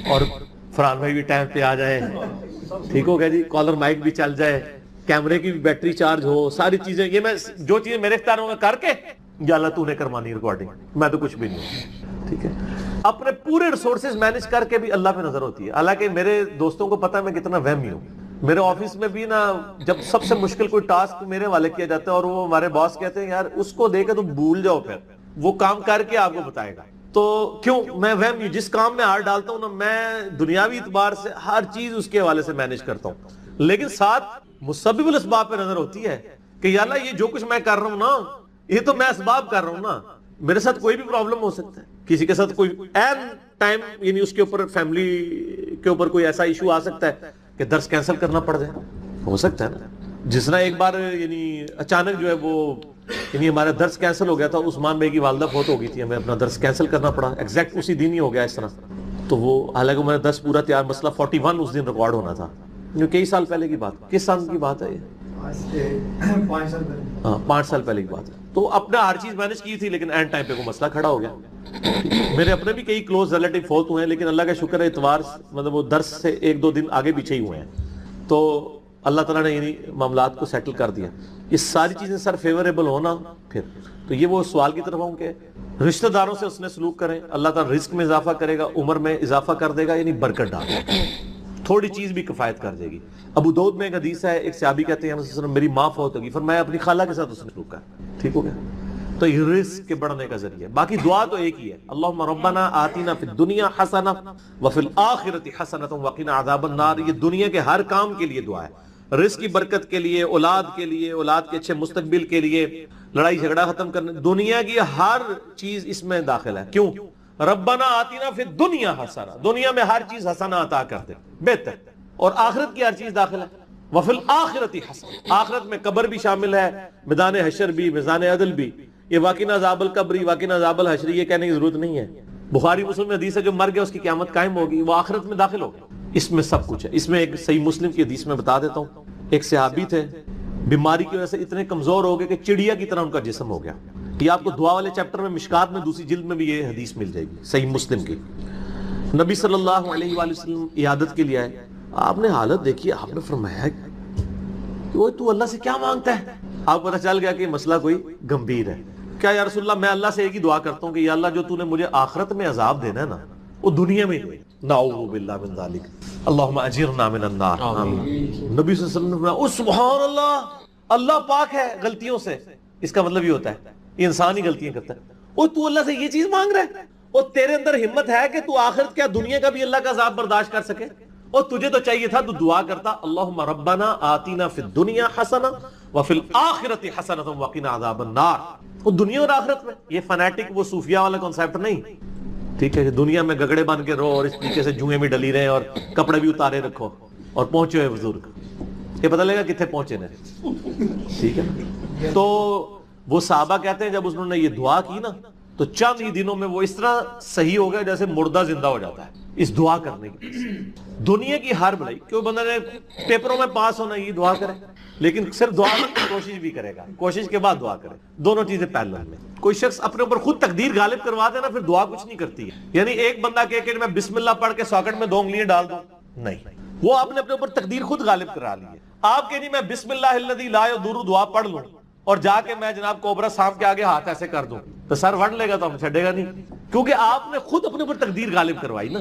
[SPEAKER 1] اور فرحان بھائی بھی ٹائم پہ آ جائیں, ٹھیک ہو گیا جی, کالر مائک بھی چل جائے, کیمرے کی بھی بیٹری چارج ہو, ساری چیزیں. یہ میں جو چیزیں میرے اختیار ہوں گے کر کے, یا اللہ تو نے کرمانی ریکارڈنگ, میں تو کچھ بھی نہیں ہوں, ٹھیک ہے. اپنے پورے ریسورسز مینج کر کے بھی اللہ پہ نظر ہوتی ہے. حالانکہ میرے دوستوں کو پتا ہے میں کتنا وہمی ہوں. میرے آفس میں بھی نا, جب سب سے مشکل کوئی ٹاسک میرے والے کیا جاتا ہے اور وہ ہمارے باس کہتے ہیں یار اس کو دے کے تو بھول جاؤ, پھر وہ کام کر کے آپ کو بتائے گا. تو کیوں میں وہم ہوں, جس کام میں ہاتھ ڈالتا ہوں نا, میں دنیاوی اعتبار سے ہر چیز اس کے حوالے سے مینج کرتا ہوں, لیکن ساتھ مسبب الاسباب پہ نظر ہوتی ہے کہ یا اللہ یہ جو کچھ میں کر رہا ہوں نا, یہ تو میں اسباب کر رہا ہوں نا, میرے ساتھ کوئی بھی پرابلم ہو سکتا ہے, کسی کے ساتھ کوئی این ٹائم, یعنی اس کے اوپر فیملی کے اوپر کوئی ایسا ایشو آ سکتا ہے کہ درس کینسل کرنا پڑ جائے, ہو سکتا ہے نا. جس طرح ایک بار یعنی اچانک جو ہے وہ یعنی ہمارا درس کینسل ہو گیا تھا, عثمان بھائی کی والدہ فوت ہو گئی تھی, ہمیں اپنا درس کینسل کرنا پڑا, ایگزیکٹ اسی دن ہی ہو گیا اس طرح. تو وہ حالانکہ میرا درس پورا تیار, مسئلہ 41 اس دن ریکارڈ ہونا تھا, کئی سال پہلے کی بات. کس سال کی بات ہے یہ؟ 5 سال پہلے کی بات ہے. تو اپنا ہر چیز مینج کی تھی, لیکن اینڈ ٹائم پہ کوئی مسئلہ کھڑا ہو گیا. میرے اپنے بھی کئی کلوز ریلیٹیو فوت ہوئے ہیں, لیکن اللہ کا شکر ہے اتوار مطلب وہ درس سے 1-2 دن آگے پیچھے ہی ہوئے ہیں. تو اللہ تعالیٰ نے یعنی معاملات کو سیٹل کر دیا. یہ ساری چیزیں سر فیوریبل ہونا, پھر تو یہ وہ سوال کی طرف ہوں کہ رشتہ داروں سے اس نے سلوک کریں, اللہ تعالیٰ رزق میں اضافہ کرے گا, عمر میں اضافہ کر دے گا, یعنی برکت ڈال دے گا, تھوڑی چیز بھی کفایت کر دے گی. ابو داؤد میں ایک حدیث ہے, ایک صحابی کہتے ہیں میری ماں فوت ہوگی, فرمایا اپنی خالہ کے ساتھ اس نے سلوک کر, ٹھیک ہو گیا. تو یہ رزق کے بڑھنے کا ذریعہ. باقی دعا تو ایک ہی ہے, اللہم ربنا آتینا فی الدنیا حسنہ وفی الآخرۃ حسنۃ وقنا عذاب النار. یہ دنیا کے ہر کام کے لیے دعا ہے, رزق کی برکت کے لیے, اولاد کے لیے, اولاد کے اچھے مستقبل کے لیے, لڑائی جھگڑا ختم کرنے, دنیا کی ہر چیز اس میں داخل ہے. کیوں؟ ربنا آتینا فی الدنیا حسنہ, دنیا میں ہر چیز حسنہ عطا کر دے, بہتر, اور آخرت کی ہر چیز داخل ہے. وفی الآخرۃ حسنہ, آخرت میں قبر بھی شامل ہے, میدان حشر بھی, میدان عدل بھی. یہ واقعہ عذاب القبری, واقعہ عذاب الحشر, یہ کہنے کی ضرورت نہیں ہے. بخاری مسلم میں حدیث ہے جو مر گیا اس کی قیامت قائم ہوگی, وہ آخرت میں داخل ہوگا. اس میں سب کچھ ہے. اس میں ایک صحیح مسلم کی حدیث میں بتا دیتا ہوں, ایک صحابی تھے, بیماری کی وجہ سے اتنے کمزور ہو گئے کہ چڑیا کی طرح ان کا جسم ہو گیا. یہ آپ کو دعا والے چیپٹر میں مشکات میں دوسری جلد میں بھی یہ حدیث مل جائے گی, صحیح مسلم کی. نبی صلی اللہ علیہ وآلہ وسلم عیادت کے لیے آئے, آپ نے حالت دیکھی, آپ نے فرمایا کہ تو اللہ سے کیا مانگتا ہے؟ آپ کو پتہ چل گیا کہ مسئلہ کوئی گمبھیر ہے. کیا یا رسول اللہ, میں اللہ سے ایک ہی دعا کرتا ہوں کہ یا اللہ جو تو نے مجھے آخرت میں عذاب دینا ہے نا, وہ دنیا میں ہی, نعوذ باللہ من ذالک, اللہم اجرنا من النار, آمین. نبی صلی اللہ علیہ وسلم نے فرمایا سبحان اللہ, اللہ پاک ہے غلطیوں سے. اس کا مطلب یہ ہوتا ہے یہ انسان ہی غلطیاں کرتا ہے. اور تو اللہ سے یہ چیز مانگ رہا ہے, اور تیرے اندر ہمت ہے کہ تو آخرت کیا دنیا کا بھی اللہ کا عذاب برداشت کر سکے. اور تجھے تو چاہیے تھا تو دعا کرتا اللہم ربنا آتینا فی الدنیا حسنہ وفی الآخرۃ حسنۃ وقنا عذاب النار. وہ دنیا اور آخرت میں, یہ فنیٹک وہ صوفیہ والا کنسیپٹ نہیں, ٹھیک ہے, کہ دنیا میں گگڑے بن کے رہو اور اس طریقے سے جوئیں بھی ڈلی رہے اور کپڑے بھی اتارے رکھو اور پہنچے ہوئے بزرگ, یہ پتہ لگا کتنے پہنچے نے, ٹھیک ہے. تو وہ صحابہ کہتے ہیں جب انہوں نے یہ دعا کی نا تو چند ہی دنوں میں وہ اس طرح صحیح ہو گیا جیسے مردہ زندہ ہو جاتا ہے اس دعا کرنے کی. دنیا کی ہر بھلائی, کیوں بندہ نے پیپروں میں پاس ہونا, یہ دعا کرے, لیکن صرف دعا کی کوشش بھی کرے گا, کوشش کے بعد دعا کرے, دونوں چیزیں پیرلل میں. کوئی شخص اپنے اوپر خود تقدیر غالب کروا دے نا, پھر دعا کچھ نہیں کرتی ہے. یعنی ایک بندہ کہ میں بسم اللہ پڑھ کے ساکٹ میں 2 انگلیاں ڈال دوں, نہیں, وہ آپ نے اپنے اوپر تقدیر خود غالب کرا لی ہے. آپ کہ نہیں میں بسم اللہ الذی لا یضر دعا پڑھ لوں اور جا کے میں جناب کوبرا سانپ کے آگے ہاتھ ایسے کر دوں تو سر وڑ لے گا تو ہم چھڑے گا نہیں, کیونکہ آپ نے خود اپنے اوپر تقدیر غالب کروائی نا.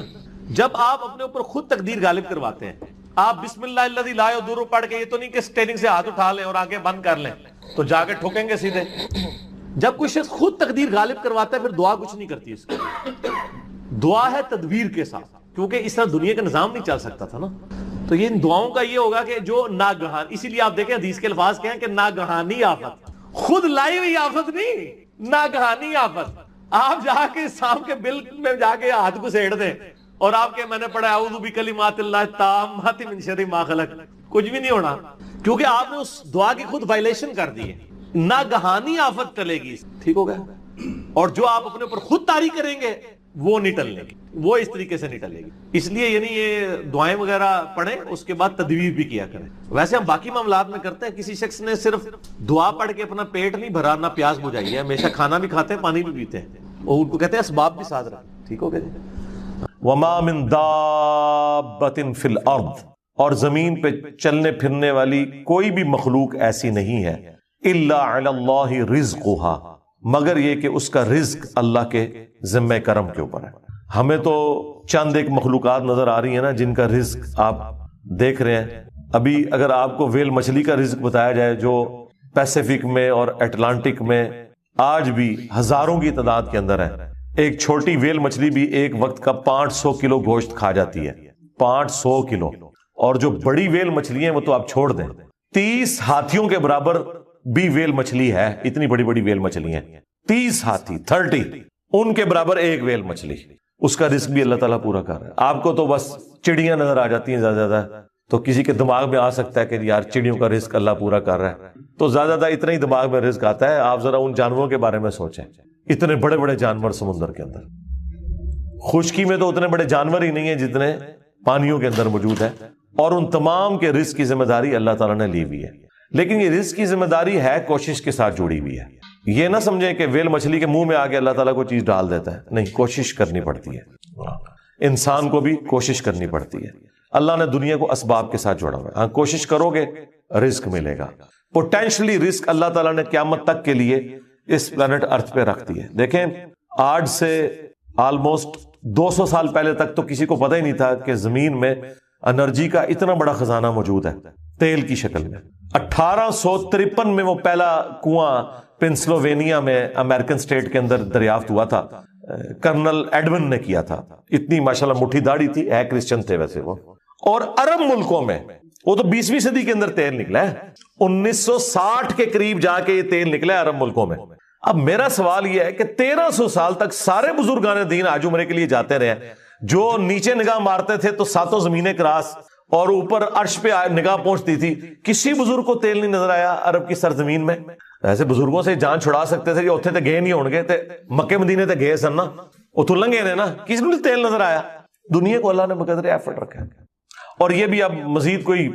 [SPEAKER 1] جب آپ اپنے اوپر خود تقدیر غالب کرواتے ہیں, آپ بسم اللہ الذی لا یضر پڑھ کے یہ تو نہیں کہ اسٹیئرنگ سے ہاتھ اٹھا لیں اور آگے بند کر لیں تو جا کے ٹھوکیں گے سیدھے. جب کوئی شخص خود تقدیر غالب کرواتا ہے پھر دعا کچھ نہیں کرتی. اس کی دعا ہے تدبیر کے ساتھ, کیونکہ اس طرح دنیا کا نظام نہیں چل سکتا تھا نا. تو یہ ان دعاؤں کا یہ ہوگا کہ جو ناگہان, اسی لیے آپ دیکھیں حدیث کے الفاظ کیا ہیں کہ ناگہانی آفت, خود لائی ہوئی آفت نہیں, ناگہانی آفت. آپ جا کے سانپ کے بل میں جا کے ہاتھ کو سیڑ دیں اور آپ کے میں نے پڑھا اعوذ بکلمات اللہ التامات من شر ما خلق, کچھ بھی نہیں ہونا, کیونکہ آپ نے اس دعا کی خود وائلیشن کر دی ہے. ناگہانی آفت ٹلے گی, ٹھیک ہو گیا. اور جو آپ اپنے اوپر خود طاری کریں گے وہ نہیں ٹلنے گی, وہ اس طریقے سے نہیں ٹلے گی. اس لیے یعنی یہ دعائیں وغیرہ پڑھیں, اس کے بعد تدبیر بھی کیا کریں. ویسے ہم باقی معاملات میں کرتے ہیں, کسی شخص نے صرف دعا پڑھ کے اپنا پیٹ نہیں بھرا نہ پیاس بجھائی ہے, ہمیشہ کھانا بھی کھاتے ہیں پانی بھی پیتے ہیں, اور ان کو کہتے ہیں اسباب بھی ساتھ رکھیں. ٹھیک ہو گیا جی.
[SPEAKER 3] وما من دابۃ فی الارض, اور زمین پہ چلنے پھرنے والی کوئی بھی مخلوق ایسی نہیں ہے, الا علی اللہ رزقها, مگر یہ کہ اس کا رزق اللہ کے ذمہ کرم کے اوپر ہے. ہمیں تو چند ایک مخلوقات نظر آ رہی ہیں نا جن کا رزق آپ دیکھ رہے ہیں. ابھی اگر آپ کو ویل مچھلی کا رزق بتایا جائے جو پیسیفک میں اور اٹلانٹک میں آج بھی ہزاروں کی تعداد کے اندر ہے, ایک چھوٹی ویل مچھلی بھی ایک وقت کا 500 کلو گوشت کھا جاتی ہے, 500 کلو. اور جو بڑی ویل مچھلی ہیں وہ تو آپ چھوڑ دیں, 30 ہاتھیوں کے برابر بھی ویل مچھلی ہے. اتنی بڑی بڑی ویل مچھلی ہیں, 30 ہاتھی 30 ان کے برابر ایک ویل مچھلی. اس کا رزق بھی اللہ تعالیٰ پورا کر رہا ہے. آپ کو تو بس چڑیاں نظر آ جاتی ہیں زیادہ زیادہ, تو کسی کے دماغ میں آ سکتا ہے کہ یار چڑیوں کا رزق اللہ پورا کر رہا ہے, تو زیادہ زیادہ اتنا ہی دماغ میں رزق آتا ہے. آپ ذرا ان جانوروں کے بارے میں سوچیں, اتنے بڑے بڑے جانور سمندر کے اندر, خشکی میں تو اتنے بڑے جانور ہی نہیں ہیں جتنے پانیوں کے اندر موجود ہیں, اور ان تمام کے رزق کی ذمہ داری اللہ تعالیٰ نے لی ہوئی ہے. لیکن یہ رزق کی ذمہ داری ہے کوشش کے ساتھ جڑی ہوئی ہے. یہ نہ سمجھیں کہ ویل مچھلی کے منہ میں آگے اللہ تعالیٰ کوئی چیز ڈال دیتا ہے, نہیں, کوشش کرنی پڑتی ہے. انسان کو بھی کوشش کرنی پڑتی ہے. اللہ نے دنیا کو اسباب کے ساتھ جوڑا ہوا ہے. ہاں, کوشش کرو گے رزق ملے گا. پوٹینشلی رزق اللہ تعالیٰ نے قیامت تک کے لیے اس پلانٹ ارتھ پہ رکھ دی ہے. دیکھیں, آج سے آلموسٹ 200 سال پہلے تک تو کسی کو پتہ ہی نہیں تھا کہ زمین میں انرجی کا اتنا بڑا خزانہ موجود ہے تیل کی شکل میں. 1853 میں وہ پہلا کنواں پنسلوینیا میں امریکن سٹیٹ کے اندر دریافت ہوا تھا, کرنل ایڈون نے کیا تھا. اتنی ماشاءاللہ مٹھی داڑھی تھی, ہے کرسچن تھے ویسے وہ. اور عرب ملکوں میں وہ تو 20ویں صدی کے اندر تیل نکلا ہے, 1960 کے قریب جا کے یہ تیل نکلا ہے عرب ملکوں میں. اب میرا سوال یہ ہے کہ 1300 سال تک سارے بزرگان دین حج عمرے کے لیے جاتے رہے, جو نیچے نگاہ مارتے تھے تو 7 زمینیں کراس اور اوپر عرش پہ نگاہ پہنچتی تھی, کسی بزرگ کو تیل نہیں نظر آیا عرب کی سرزمین میں. ایسے بزرگوں سے جان چھڑا سکتے تھے, جو اتنے تے گئے نہیں ہون گے, تے مکے مدینے تے گئے سن نا, اتوں لنگے نے نا, کسی کو تیل نظر آیا. دنیا کو اللہ نے بقدر ایفرٹ رکھا, اور یہ بھی اب مزید کوئی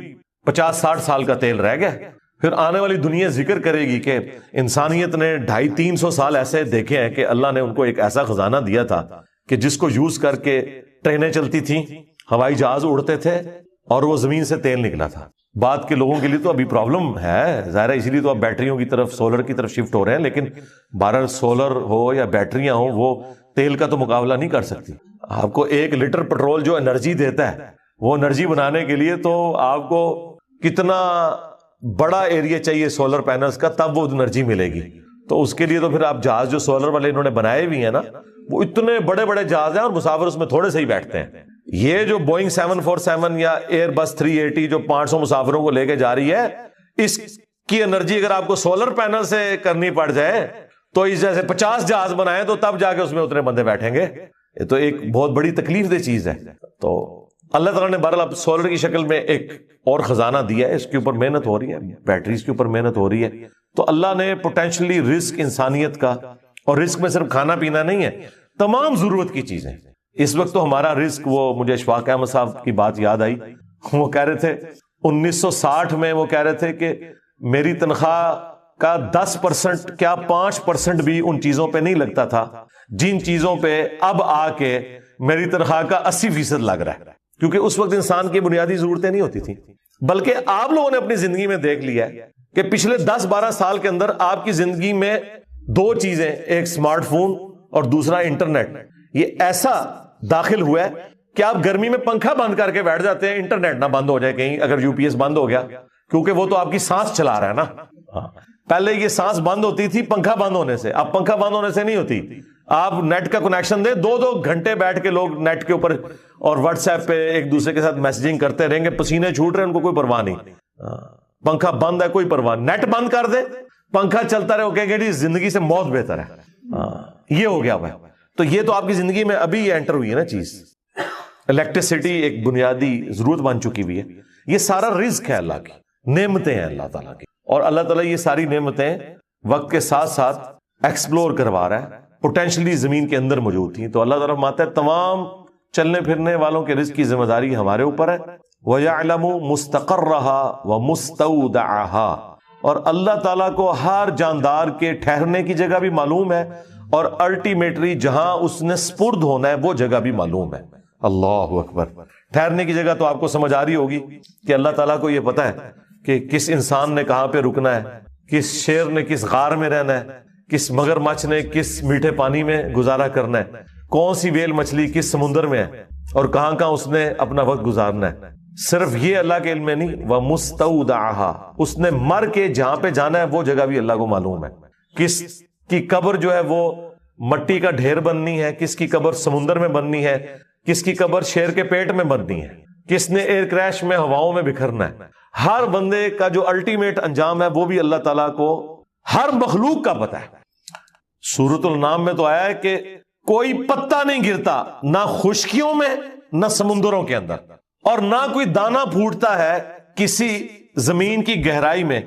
[SPEAKER 3] 50-60 سال کا تیل رہ گیا. پھر آنے والی دنیا ذکر کرے گی کہ انسانیت نے 250-300 سال ایسے دیکھے ہیں کہ اللہ نے ان کو ایک ایسا خزانہ دیا تھا کہ جس کو یوز کر کے ٹرینیں چلتی تھیں, ہوائی جہاز اڑتے تھے, اور وہ زمین سے تیل نکلا تھا. بعد کے لوگوں کے لیے تو ابھی پرابلم ہے ظاہر ہے, اسی لیے تو اب بیٹریوں کی طرف, سولر کی طرف شفٹ ہو رہے ہیں. لیکن بہرحال سولر ہو یا بیٹریاں ہوں, وہ تیل کا تو مقابلہ نہیں کر سکتی. آپ کو 1 لیٹر پیٹرول جو انرجی دیتا ہے, وہ انرجی بنانے کے لیے تو آپ کو کتنا بڑا ایریا چاہیے سولر پینلز کا, تب وہ انرجی ملے گی. تو اس کے لیے تو پھر آپ جہاز جو سولر والے انہوں نے بنائے بھی ہیں نا, وہ اتنے بڑے بڑے جہاز ہیں اور مسافر اس میں تھوڑے سے ہی بیٹھتے ہیں. یہ جو بوئنگ 747 یا ایئر بس 380 جو 500 مسافروں کو لے کے جا رہی ہے, اس کی انرجی اگر آپ کو سولر پینل سے کرنی پڑ جائے تو اس جیسے 50 جہاز بنائے تو تب جا کے اس میں اتنے بندے بیٹھیں گے. یہ تو ایک بہت بڑی تکلیف دہ چیز ہے. تو اللہ تعالیٰ نے بہرحال اب سولر کی شکل میں ایک اور خزانہ دیا ہے, اس کے اوپر محنت ہو رہی ہے, بیٹریز کے اوپر محنت ہو رہی ہے. تو اللہ نے پوٹینشلی رزق انسانیت کا, اور رزق میں صرف کھانا پینا نہیں ہے, تمام ضرورت کی چیزیں. اس وقت تو ہمارا رزق, وہ مجھے اشفاق احمد صاحب کی بات یاد آئی, وہ کہہ رہے تھے 1960 میں وہ کہہ رہے تھے کہ میری تنخواہ کا 10% کیا 5% بھی ان چیزوں پہ نہیں لگتا تھا جن چیزوں پہ اب آ کے میری تنخواہ کا 80% لگ رہا ہے، کیونکہ اس وقت انسان کی بنیادی ضرورتیں نہیں ہوتی تھیں۔ بلکہ آپ لوگوں نے اپنی زندگی میں دیکھ لیا ہے کہ پچھلے 10-12 سال کے اندر آپ کی زندگی میں 2 چیزیں، ایک سمارٹ فون اور دوسرا انٹرنیٹ، یہ ایسا داخل ہوا ہے کہ آپ گرمی میں پنکھا بند کر کے بیٹھ جاتے ہیں، انٹرنیٹ نہ بند ہو جائے کہیں، اگر یو پی ایس بند ہو گیا، کیونکہ وہ تو آپ کی سانس چلا رہا ہے نا۔ پہلے یہ سانس بند ہوتی تھی پنکھا بند ہونے سے، اب پنکھا بند ہونے سے نہیں ہوتی۔ آپ نیٹ کا کنیکشن دیں، 2 گھنٹے بیٹھ کے لوگ نیٹ کے اوپر اور واٹس ایپ پہ ایک دوسرے کے ساتھ میسجنگ کرتے رہیں گے، پسینے چھوٹ رہے ہیں، ان کو کوئی پرواہ نہیں۔ پنکھا بند ہے، کوئی پرواہ، نیٹ بند کر دے، پنکھا چلتا رہے، وہ کہیں گے زندگی سے موت بہتر ہے۔ یہ ہو گیا ہوا ہے۔ تو یہ تو آپ کی زندگی میں ابھی یہ انٹر ہوئی ہے نا چیز، الیکٹریسٹی ایک بنیادی ضرورت بن چکی ہوئی ہے۔ یہ سارا رزق ہے اللہ کی، نعمتیں ہیں اللہ تعالیٰ کی، اور اللہ تعالیٰ یہ ساری نعمتیں وقت کے ساتھ ساتھ ایکسپلور کروا رہا ہے، پوٹینشلی زمین کے اندر موجود تھیں۔ تو اللہ تعالیٰ فرماتا ہے تمام چلنے پھرنے والوں کے رزق کی ذمہ داری ہمارے اوپر ہے۔ وَيَعْلَمُ مُسْتَقَرَّهَا وَمُسْتَوْدَعَهَا، اور اللہ تعالیٰ کو ہر جاندار کے ٹھہرنے کی جگہ بھی معلوم ہے، اور الٹیمیٹلی جہاں اس نے سپرد ہونا ہے وہ جگہ بھی معلوم ہے۔ اللہ اکبر۔ ٹھہرنے کی جگہ تو آپ کو سمجھ آ رہی ہوگی کہ اللہ تعالیٰ کو یہ پتا ہے کہ کس انسان نے کہاں پہ رکنا ہے، کس شیر نے کس غار میں رہنا ہے، کس مگرمچھ نے کس میٹھے پانی میں گزارا کرنا ہے، کون سی ویل مچھلی کس سمندر میں ہے، اور کہاں کہاں اس نے اپنا وقت گزارنا ہے۔ صرف یہ اللہ کے علم میں نہیں، وَمُسْتَوْدَعَهَا، اس نے مر کے جہاں پہ جانا ہے وہ جگہ بھی اللہ کو معلوم ہے۔ کس کی قبر جو ہے وہ مٹی کا ڈھیر بننی ہے، کس کی قبر سمندر میں بننی ہے، کس کی قبر شیر کے پیٹ میں بننی ہے، کس نے ایئر کریش میں ہواؤں میں بکھرنا ہے۔ ہر بندے کا جو الٹیمیٹ انجام ہے وہ بھی اللہ تعالیٰ کو ہر مخلوق کا پتہ ہے۔ سورۃ النام میں تو آیا ہے کہ کوئی پتا نہیں گرتا نہ خشکیوں میں نہ سمندروں کے اندر، اور نہ کوئی دانہ پھوٹتا ہے کسی زمین کی گہرائی میں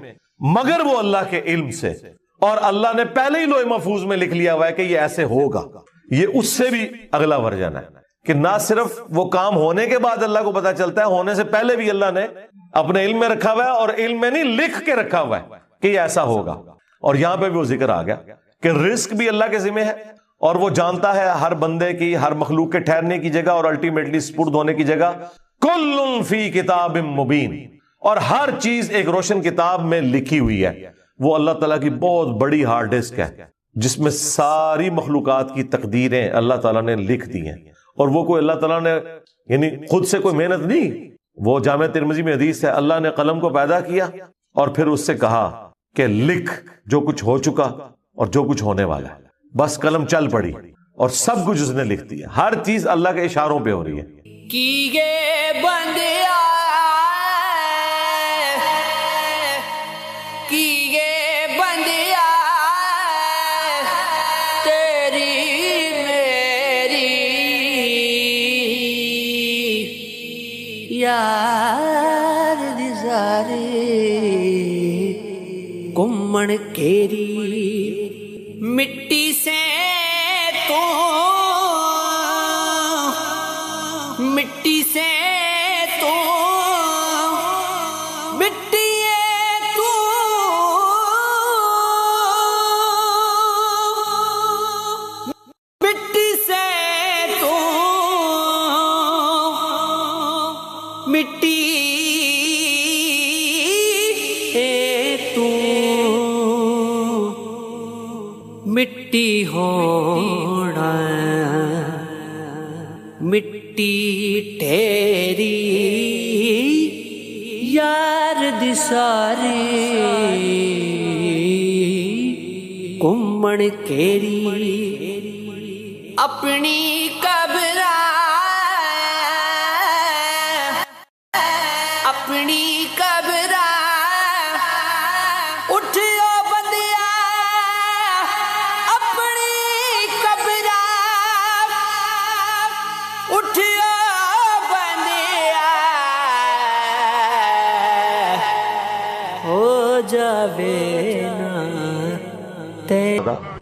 [SPEAKER 3] مگر وہ اللہ کے علم سے، اور اللہ نے پہلے ہی لوح محفوظ میں لکھ لیا ہوا ہے کہ یہ ایسے ہوگا۔ یہ اس سے بھی اگلا ورژن ہے کہ نہ صرف وہ کام ہونے کے بعد اللہ کو پتا چلتا ہے، ہونے سے پہلے بھی اللہ نے اپنے علم میں رکھا ہوا ہے، اور علم میں نہیں لکھ کے رکھا ہوا ہے کہ یہ ایسا ہوگا۔ اور یہاں پہ بھی وہ ذکر آ گیا کہ رزق بھی اللہ کے ذمہ ہے، اور وہ جانتا ہے ہر بندے کی، ہر مخلوق کے ٹھہرنے کی جگہ اور الٹیمیٹلی سپرد ہونے کی جگہ۔ کل فی کتاب مبین، اور ہر چیز ایک روشن کتاب میں لکھی ہوئی ہے۔ وہ اللہ تعالیٰ کی بہت بڑی ہارڈ ڈسک ہے جس میں ساری مخلوقات کی تقدیریں اللہ تعالیٰ نے لکھ دی ہیں، اور وہ کوئی اللہ تعالیٰ نے یعنی خود سے کوئی محنت نہیں۔ وہ جامع ترمذی میں حدیث ہے، اللہ نے قلم کو پیدا کیا اور پھر اس سے کہا کہ لکھ جو کچھ ہو چکا اور جو کچھ ہونے والا ہے، بس قلم چل پڑی اور سب کچھ اس نے لکھ دیا۔ ہر چیز اللہ کے اشاروں پہ ہو رہی ہے۔
[SPEAKER 4] کیے بندیا کیے بندیا تیری میری یار دی ساری گمن کیری مٹی سے تو مٹی سے تو مٹی تو مٹی سے تو مٹی تو مٹی ہونا مٹی ٹھہری یار دی ساری گھومن کیری اپنی قبر اپنی قبر اٹھو بندیا اپنی قبر اٹھو بندیا ہو جاوے نا تے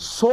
[SPEAKER 1] 100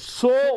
[SPEAKER 1] 100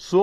[SPEAKER 1] 100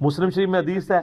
[SPEAKER 1] مسلم شریف میں حدیث ہے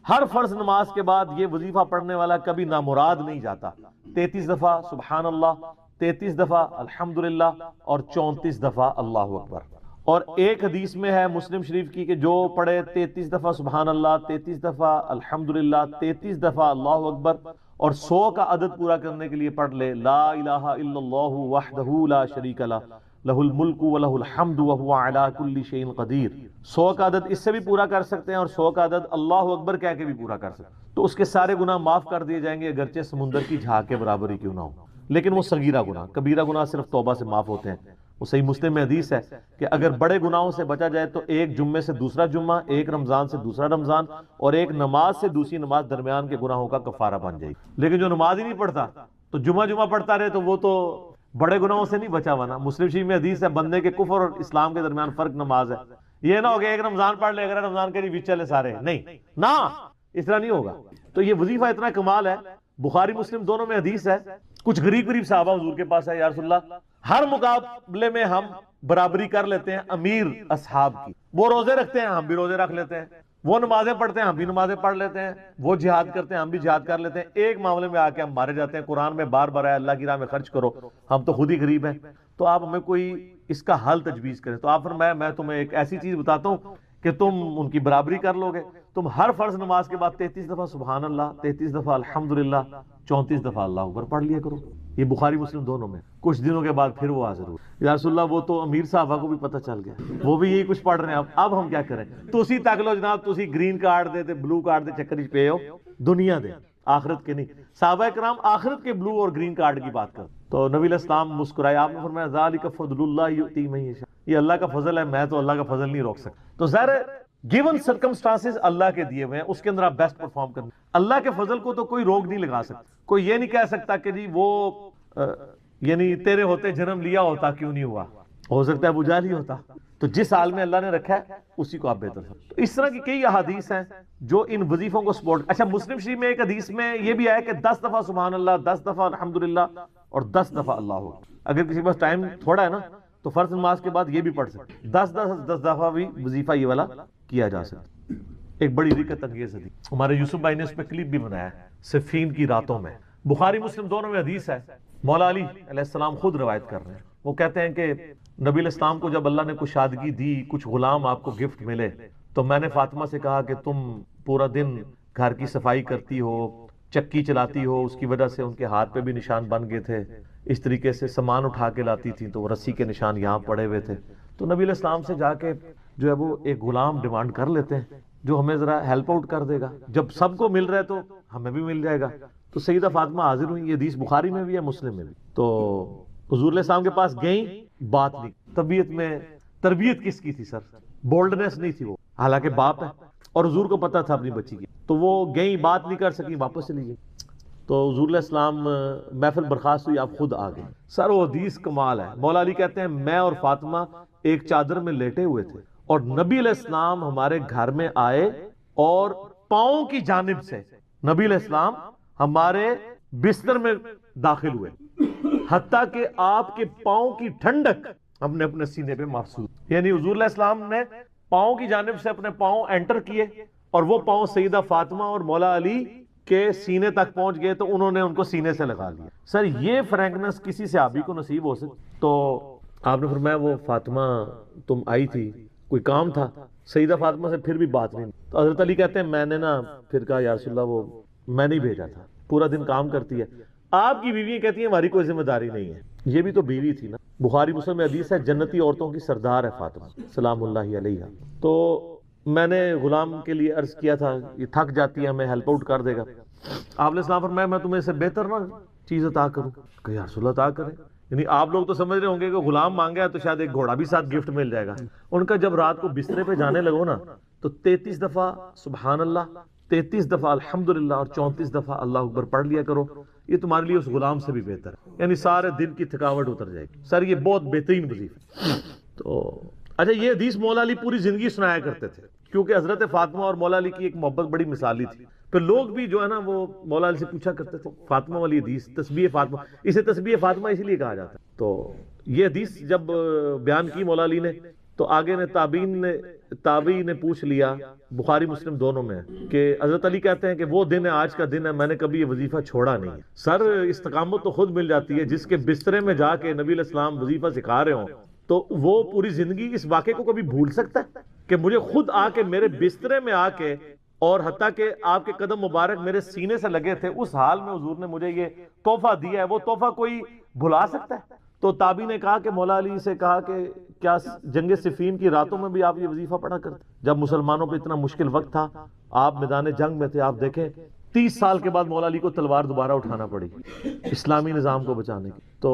[SPEAKER 1] ہر فرض نماز کے بعد یہ وظیفہ پڑھنے والا کبھی نامراد نہیں جاتا. 33 دفعہ سبحان اللہ، 33 دفعہ الحمدللہ اور 34 دفعہ اللہ اکبر. اور ایک حدیث میں ہے مسلم شریف کی کہ جو پڑھے 33 دفعہ سبحان اللہ، 33 دفعہ الحمدللہ، 33 دفعہ اللہ اکبر اور 100 کا عدد پورا کرنے کے لیے پڑھ لے لا الہ الا اللہ وحدہ لا شریک لہ لہ الملک ولہ الحمد وہو علی کل شیء قدیر. 100 کا عدد اس سے بھی پورا کر سکتے ہیں اور 100 کا عدد اللہ اکبر کہہ کے بھی پورا کر سکتے ہیں تو اس کے سارے گناہ معاف کر دیے جائیں گے اگرچہ سمندر کی جھاگ کے برابر ہی کیوں نہ ہو. لیکن وہ صغیرہ گناہ، کبیرہ گناہ صرف توبہ سے معاف ہوتے ہیں. وہ صحیح مسلم میں حدیث ہے کہ اگر بڑے گناہوں سے بچا جائے تو ایک جمعے سے دوسرا جمعہ، ایک رمضان سے دوسرا رمضان اور ایک نماز سے دوسری نماز درمیان کے گناہوں کا کفارہ بن جائے گی. لیکن جو نماز ہی نہیں پڑھتا تو جمعہ پڑھتا رہے تو وہ تو بڑے گناہوں سے نہیں بچا ہوا نا. مسلم شریف میں حدیث ہے بندے کے کفر اور اسلام کے درمیان فرق نماز ہے. یہ نہ ہو کہ ایک رمضان پڑھ لے اگر رمضان کے لیے چلے سارے، نہیں نہ اس طرح نہیں ہوگا. تو یہ وظیفہ اتنا کمال ہے. بخاری مسلم دونوں میں حدیث ہے کچھ غریب صحابہ حضور کے پاس ہے یا رسول اللہ ہر مقابلے میں ہم برابری کر لیتے ہیں امیر اصحاب کی. وہ روزے رکھتے ہیں ہم بھی روزے رکھ لیتے ہیں، وہ نمازیں پڑھتے ہیں ہم بھی نمازیں پڑھ لیتے ہیں، وہ جہاد کرتے ہیں ہم بھی جہاد کر لیتے ہیں. ایک معاملے میں آ کے ہم مارے جاتے ہیں. قرآن میں بار بار ہے اللہ کی راہ میں خرچ کرو، ہم تو خود ہی غریب ہیں. تو آپ ہمیں کوئی اس کا حل تجویز کریں. تو آپ فرمایا میں تمہیں ایک ایسی چیز بتاتا ہوں کہ تم ان کی برابری کر لو گے. تم ہر فرض نماز کے بعد 33 دفعہ سبحان اللہ، 33 دفعہ الحمدللہ، 34 دفعہ اللہ اکبر پڑھ لیا کرو. یہ بخاری مسلم دونوں میں. کچھ دنوں کے بعد پھر وہ حاضر ہوئے یا رسول اللہ وہ تو امیر صاحبہ کو بھی پتہ چل گیا، وہ بھی یہی کچھ پڑھ رہے ہیں. اب ہم کیا کریں؟ تو اسی تک لو جناب، تو اسی گرین کارڈ دے بلو کارڈ دے چکر ہی پے ہو، دنیا دے آخرت کے نہیں. صحابہ کرام آخرت کے بلو اور گرین کارڈ کی بات کر. تو نبی علیہ السلام مسکرائے، آپ نے فرمایا ذالک فضل اللہ یؤتی من یشاء، یہ اللہ کا فضل ہے، میں تو اللہ کا فضل نہیں روک سکتا. تو ظاہر گیون سرکمسٹانسز اللہ کے دیے ہوئے ہیں، اس کے اندر آپ بیسٹ پرفارم کریں. اللہ کے فضل کو تو کوئی روک نہیں لگا سکتا. کوئی یہ نہیں کہہ سکتا کہ جی وہ یعنی تیرے ہوتے جنم لیا ہوتا کیوں نہیں ہوا، ہو سکتا ہے ابو جہل ہی ہوتا. تو جس حال میں اللہ نے رکھا ہے اسی کو آپ بہتر سمجھیں. تو اس طرح کی کئی احادیث ہیں جو ان وظیفوں کو سپورٹ. اچھا مسلم شریف میں ایک حدیث میں یہ بھی آیا کہ 10 دفعہ سبحان اللہ، 10 دفعہ الحمدللہ اور 10 دفعہ اللہ اکبر. اگر کسی کے پاس ٹائم تھوڑا ہے نا تو فرض نماز کے بعد یہ بھی پڑھ سکتے. 10 دفعہ بھی وظیفہ یہ والا کیا جا سکتا. ایک بڑی رکت انگیز حدیث ہمارے یوسف بھائی نے اس پہ کلپ بھی بنایا ہے، صفین کی راتوں میں. بخاری مسلم دونوں میں حدیث ہے. مولا علی علیہ السلام خود روایت کر رہے ہیں. وہ کہتے ہیں کہ نبی علیہ السلام کو جب اللہ نے کشادگی دی، کچھ غلام آپ کو گفٹ ملے، تو میں نے فاطمہ سے کہا کہ تم پورا دن گھر کی صفائی کرتی ہو، چکی چلاتی ہو، اس کی وجہ سے ان کے ہاتھ پہ بھی نشان بن گئے تھے. اس طریقے سے سامان اٹھا کے لاتی تھی تو وہ رسی کے نشان یہاں پڑے ہوئے تھے. تو نبی علیہ السلام سے جا کے جو ہے وہ ایک غلام ڈیمانڈ کر لیتے ہیں جو ہمیں ذرا ہیلپ آؤٹ کر دے گا. جب سب کو مل رہا ہے تو ہمیں بھی مل جائے گا. تو سیدہ فاطمہ حاضر ہوئی. یہ حدیث بخاری میں بھی ہے مسلم میں بھی. تو حضور علیہ السلام کے پاس گئیں، بات نہیں. طبیعت میں تربیت کس کی تھی سر؟ بولڈنس نہیں تھی وہ، حالانکہ باپ ہے اور حضور کو پتا تھا اپنی بچی کی. تو وہ گئیں، بات نہیں کر سکی، واپس چلی گئی. تو حضور علیہ السلام محفل برخاست ہوئی، آپ خود آ گئے. سر وہ حدیث کمال ہے. مولا علی کہتے ہیں میں اور فاطمہ ایک چادر میں لیٹے ہوئے تھے اور نبی علیہ السلام ہمارے گھر میں آئے اور پاؤں کی جانب سے نبی علیہ السلام ہمارے بستر میں داخل ہوئے، حتیٰ کہ آپ کے پاؤں کی ٹھنڈک ہم نے اپنے سینے پہ محسوس. یعنی حضور علیہ السلام نے پاؤں کی جانب سے اپنے پاؤں انٹر کیے اور وہ پاؤں سیدہ فاطمہ اور مولا علی کے سینے تک پہنچ گئے تو انہوں نے ان کو سینے سے لگا لیا. سر یہ فرینکنس کسی صحابی کو نصیب ہو سکتی؟ تو آپ نے فرمایا وہ فاطمہ تم آئی تھی، کوئی کام تھا؟ سیدہ فاطمہ سے پھر بھی بات نہیں. تو حضرت علی کہتے ہیں میں نے نا پھر کہا یا رسول اللہ وہ میں نہیں بھیجا تھا، پورا دن کام کرتی ہے. آپ کی بیوی کہتی ہیں ہماری کوئی ذمہ داری نہیں ہے. یہ بھی تو بیوی تھی نا. بخاری مسلم میں حدیث ہے جنتی عورتوں کی سردار ہے فاطمہ سلام اللہ علیہا. تو میں نے غلام کے لیے عرض کیا تھا یہ تھک جاتی ہے ہمیں ہیلپ آؤٹ کر دے گا. آپ علیہ السلام فرمایا میں تمہیں سے بہتر نا چیز عطا کروں. کہ یا رسول اللہ عطا کریں. یعنی آپ لوگ تو سمجھ رہے ہوں گے کہ غلام مانگا ہے تو شاید ایک گھوڑا بھی ساتھ گفٹ مل جائے گا. ان کا جب رات کو بسترے پہ جانے لگو نا تو 33 دفعہ سبحان اللہ، 33 دفعہ الحمدللہ اور 34 دفعہ اللہ اکبر پڑھ لیا کرو. یہ تمہارے لیے اس غلام سے بھی بہتر ہے. یعنی سارے دن کی تھکاوٹ اتر جائے گی. سر یہ بہت بہترین وظیفہ. تو اچھا یہ حدیث مولا علی پوری زندگی سنایا کرتے تھے کیونکہ حضرت فاطمہ اور مولا علی کی ایک محبت بڑی مثالی تھی. پھر لوگ بھی جو ہے نا وہ مولا علی سے پوچھا کرتے تھے فاطمہ والی حدیث، تسبیح فاطمہ، اسے تسبیح فاطمہ اس لیے کہا جاتا ہے. تو یہ حدیث جب بیان کی مولا علی نے تو آگے نے تابعی نے پوچھ لیا، بخاری مسلم دونوں میں ہے، کہ حضرت علی کہتے ہیں کہ وہ دن ہے، آج کا دن ہے، میں نے کبھی یہ وظیفہ چھوڑا نہیں ہے۔ سر استقامت تو خود مل جاتی ہے، جس کے بسترے میں جا کے نبی علیہ السلام وظیفہ سکھا رہے ہوں تو وہ پوری زندگی اس واقعے کو کبھی بھول سکتا ہے کہ مجھے خود آ کے میرے بسترے میں آ کے، اور حتیٰ کہ آپ کے قدم مبارک میرے سینے سے لگے تھے، اس حال میں حضور نے مجھے یہ تحفہ دیا ہے، وہ تحفہ کوئی بھلا سکتا ہے؟ تو تابعی نے کہا کہ مولا علی سے کہا کہ کیا جنگ صفین کی راتوں میں بھی آپ یہ وظیفہ پڑھا کرتے؟ جب مسلمانوں پہ اتنا مشکل وقت تھا، آپ میدان جنگ میں تھے، آپ دیکھیں 30 سال کے بعد مولا علی کو تلوار دوبارہ اٹھانا پڑی اسلامی نظام کو بچانے کی، تو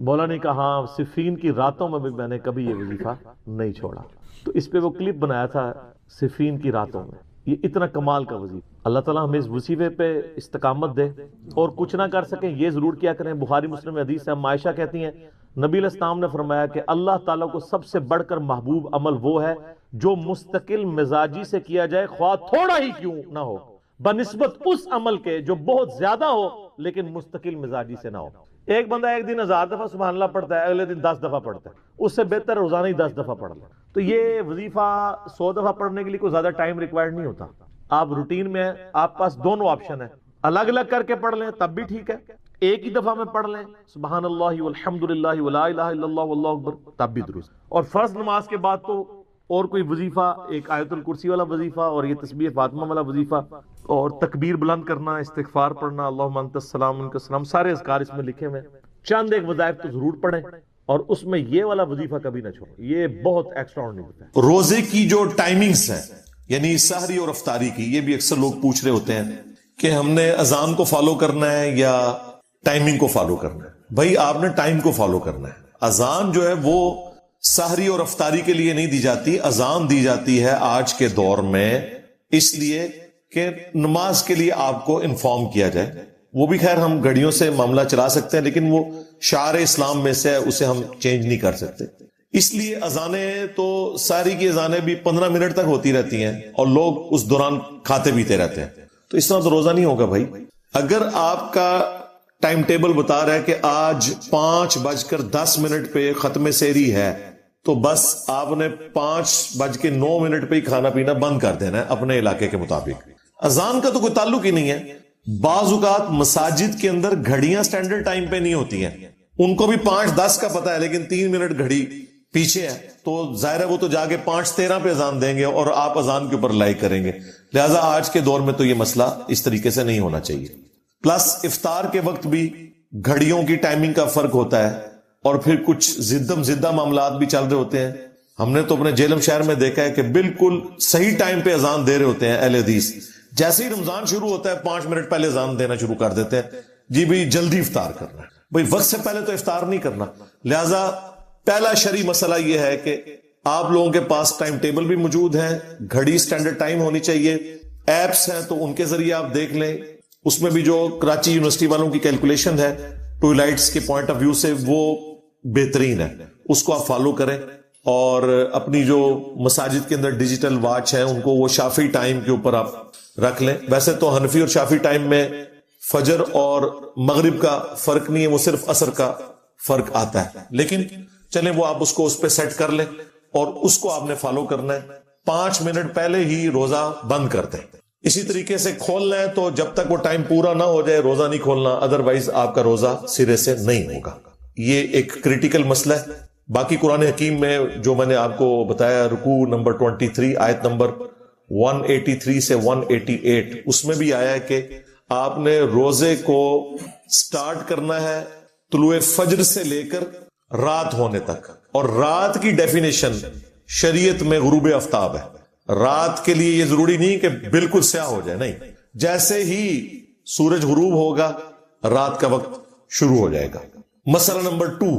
[SPEAKER 1] مولا نے کہا ہاں صفین کی راتوں میں بھی میں نے کبھی یہ وظیفہ نہیں چھوڑا۔ تو اس پہ وہ کلپ بنایا تھا صفین کی راتوں میں، یہ اتنا کمال کا وظیفہ۔ اللہ تعالیٰ ہمیں اس وظیفے پہ استقامت دے، اور کچھ نہ کر سکیں یہ ضرور کیا کریں۔ بخاری مسلم میں حدیث ہے، عائشہ کہتی ہیں نبی علیہ السلام نے فرمایا کہ اللہ تعالیٰ کو سب سے بڑھ کر محبوب عمل وہ ہے جو مستقل مزاجی سے کیا جائے، خواہ تھوڑا ہی کیوں نہ ہو، بنسبت اس عمل کے جو بہت زیادہ ہو لیکن مستقل مزاجی سے نہ ہو۔ ایک بندہ ایک دن 1000 دفعہ سبحان اللہ پڑھتا ہے، اگلے دن 10 دفعہ پڑھتا ہے، اس سے بہتر روزانہ ہی 10 دفعہ پڑھ لیں۔ تو یہ وظیفہ 100 دفعہ پڑھنے کے لیے کوئی زیادہ ٹائم ریکوائرڈ نہیں ہوتا۔ آپ روٹین میں ہیں، آپ پاس دونوں آپشن ہیں، الگ الگ کر کے پڑھ لیں تب بھی ٹھیک ہے، ایک ہی دفعہ میں پڑھ لیں سبحان اللہ والحمدللہ ولا الہ الا اللہ واللہ اکبر تب بھی درست۔ اور فرض نماز کے بعد تو اور کوئی وظیفہ، ایک آیت الکرسی والا وظیفہ، اور یہ تسبیح فاطمہ والا وظیفہ، اور تکبیر بلند کرنا، استغفار پڑھنا، اللہم انت السلام منک السلام، سارے اذکار اس میں لکھے ہوئے ہیں۔ چند ایک وظائف تو ضرور پڑھیں، اور اس میں یہ والا وظیفہ کبھی نہ چھوڑیں، یہ بہت ایکسٹرا آرڈنری ہوتا ہے۔
[SPEAKER 3] روزے کی جو ٹائمنگز ہیں، یعنی سحری اور افطاری کی، یہ بھی اکثر لوگ پوچھ رہے ہوتے ہیں کہ ہم نے اذان کو فالو کرنا ہے یا ٹائمنگ کو فالو کرنا ہے۔ بھائی آپ نے ٹائم کو فالو کرنا ہے۔ اذان جو ہے وہ سحری اور افطاری کے لیے نہیں دی جاتی، اذان دی جاتی ہے آج کے دور میں اس لیے کہ نماز کے لیے آپ کو انفارم کیا جائے۔ وہ بھی خیر ہم گھڑیوں سے معاملہ چلا سکتے ہیں، لیکن وہ شعار اسلام میں سے ہے، اسے ہم چینج نہیں کر سکتے۔ اس لیے اذانیں تو ساری کی اذانیں بھی 15 منٹ تک ہوتی رہتی ہیں، اور لوگ اس دوران کھاتے پیتے رہتے ہیں، تو اس طرح تو روزہ نہیں ہوگا بھائی۔ اگر آپ کا ٹائم ٹیبل بتا رہا ہے کہ آج 5:10 پہ ختم سحری ہے، تو بس آپ نے 5:09 پہ ہی کھانا پینا بند کر دینا ہے اپنے علاقے کے مطابق۔ اذان کا تو کوئی تعلق ہی نہیں ہے۔ بعض اوقات مساجد کے اندر گھڑیاں سٹینڈرڈ ٹائم پہ نہیں ہوتی ہیں، ان کو بھی 5:10 کا پتا ہے، لیکن 3 منٹ گھڑی پیچھے ہے، تو ظاہر ہے وہ تو جا کے 5:13 پہ اذان دیں گے اور آپ اذان کے اوپر لائک کریں گے۔ لہٰذا آج کے دور میں تو یہ مسئلہ اس طریقے سے نہیں ہونا چاہیے۔ پلس افطار کے وقت بھی گھڑیوں کی ٹائمنگ کا فرق ہوتا ہے، اور پھر کچھ زدہ معاملات بھی چل رہے ہوتے ہیں۔ ہم نے تو اپنے جیلم شہر میں دیکھا ہے کہ بالکل صحیح ٹائم پہ اذان دے رہے ہوتے ہیں اہل حدیث، جیسے ہی رمضان شروع ہوتا ہے 5 منٹ پہلے اذان دینا شروع کر دیتے ہیں، جی بھائی جلدی افطار کرنا ہے۔ بھائی وقت سے پہلے تو افطار نہیں کرنا۔ لہذا پہلا شرعی مسئلہ یہ ہے کہ آپ لوگوں کے پاس ٹائم ٹیبل بھی موجود ہے، گھڑی سٹینڈرڈ ٹائم ہونی چاہیے، ایپس ہیں تو ان کے ذریعے آپ دیکھ لیں، اس میں بھی جو کراچی یونیورسٹی والوں کی کیلکولیشن ہے ٹوائلٹس کے پوائنٹ آف ویو سے وہ بہترین ہے، اس کو آپ فالو کریں۔ اور اپنی جو مساجد کے اندر ڈیجیٹل واچ ہیں ان کو وہ شافعی ٹائم کے اوپر آپ رکھ لیں۔ ویسے تو حنفی اور شافعی ٹائم میں فجر اور مغرب کا فرق نہیں ہے، وہ صرف عصر کا فرق آتا ہے، لیکن چلیں وہ آپ اس کو اس پہ سیٹ کر لیں اور اس کو آپ نے فالو کرنا ہے۔ 5 منٹ پہلے ہی روزہ بند کر دیں۔ اسی طریقے سے کھولنا ہے تو جب تک وہ ٹائم پورا نہ ہو جائے روزہ نہیں کھولنا، ادروائز آپ کا روزہ سرے سے نہیں ہوگا۔ یہ ایک کریٹیکل مسئلہ ہے۔ باقی قرآن حکیم میں جو میں نے آپ کو بتایا، رکوع نمبر 23 آیت نمبر 183 سے 188، اس میں بھی آیا ہے کہ آپ نے روزے کو سٹارٹ کرنا ہے طلوع فجر سے لے کر رات ہونے تک، اور رات کی ڈیفینیشن شریعت میں غروب آفتاب ہے۔ رات کے لیے یہ ضروری نہیں کہ بالکل سیاہ ہو جائے، نہیں، جیسے ہی سورج غروب ہوگا رات کا وقت شروع ہو جائے گا۔ مسئلہ نمبر 2،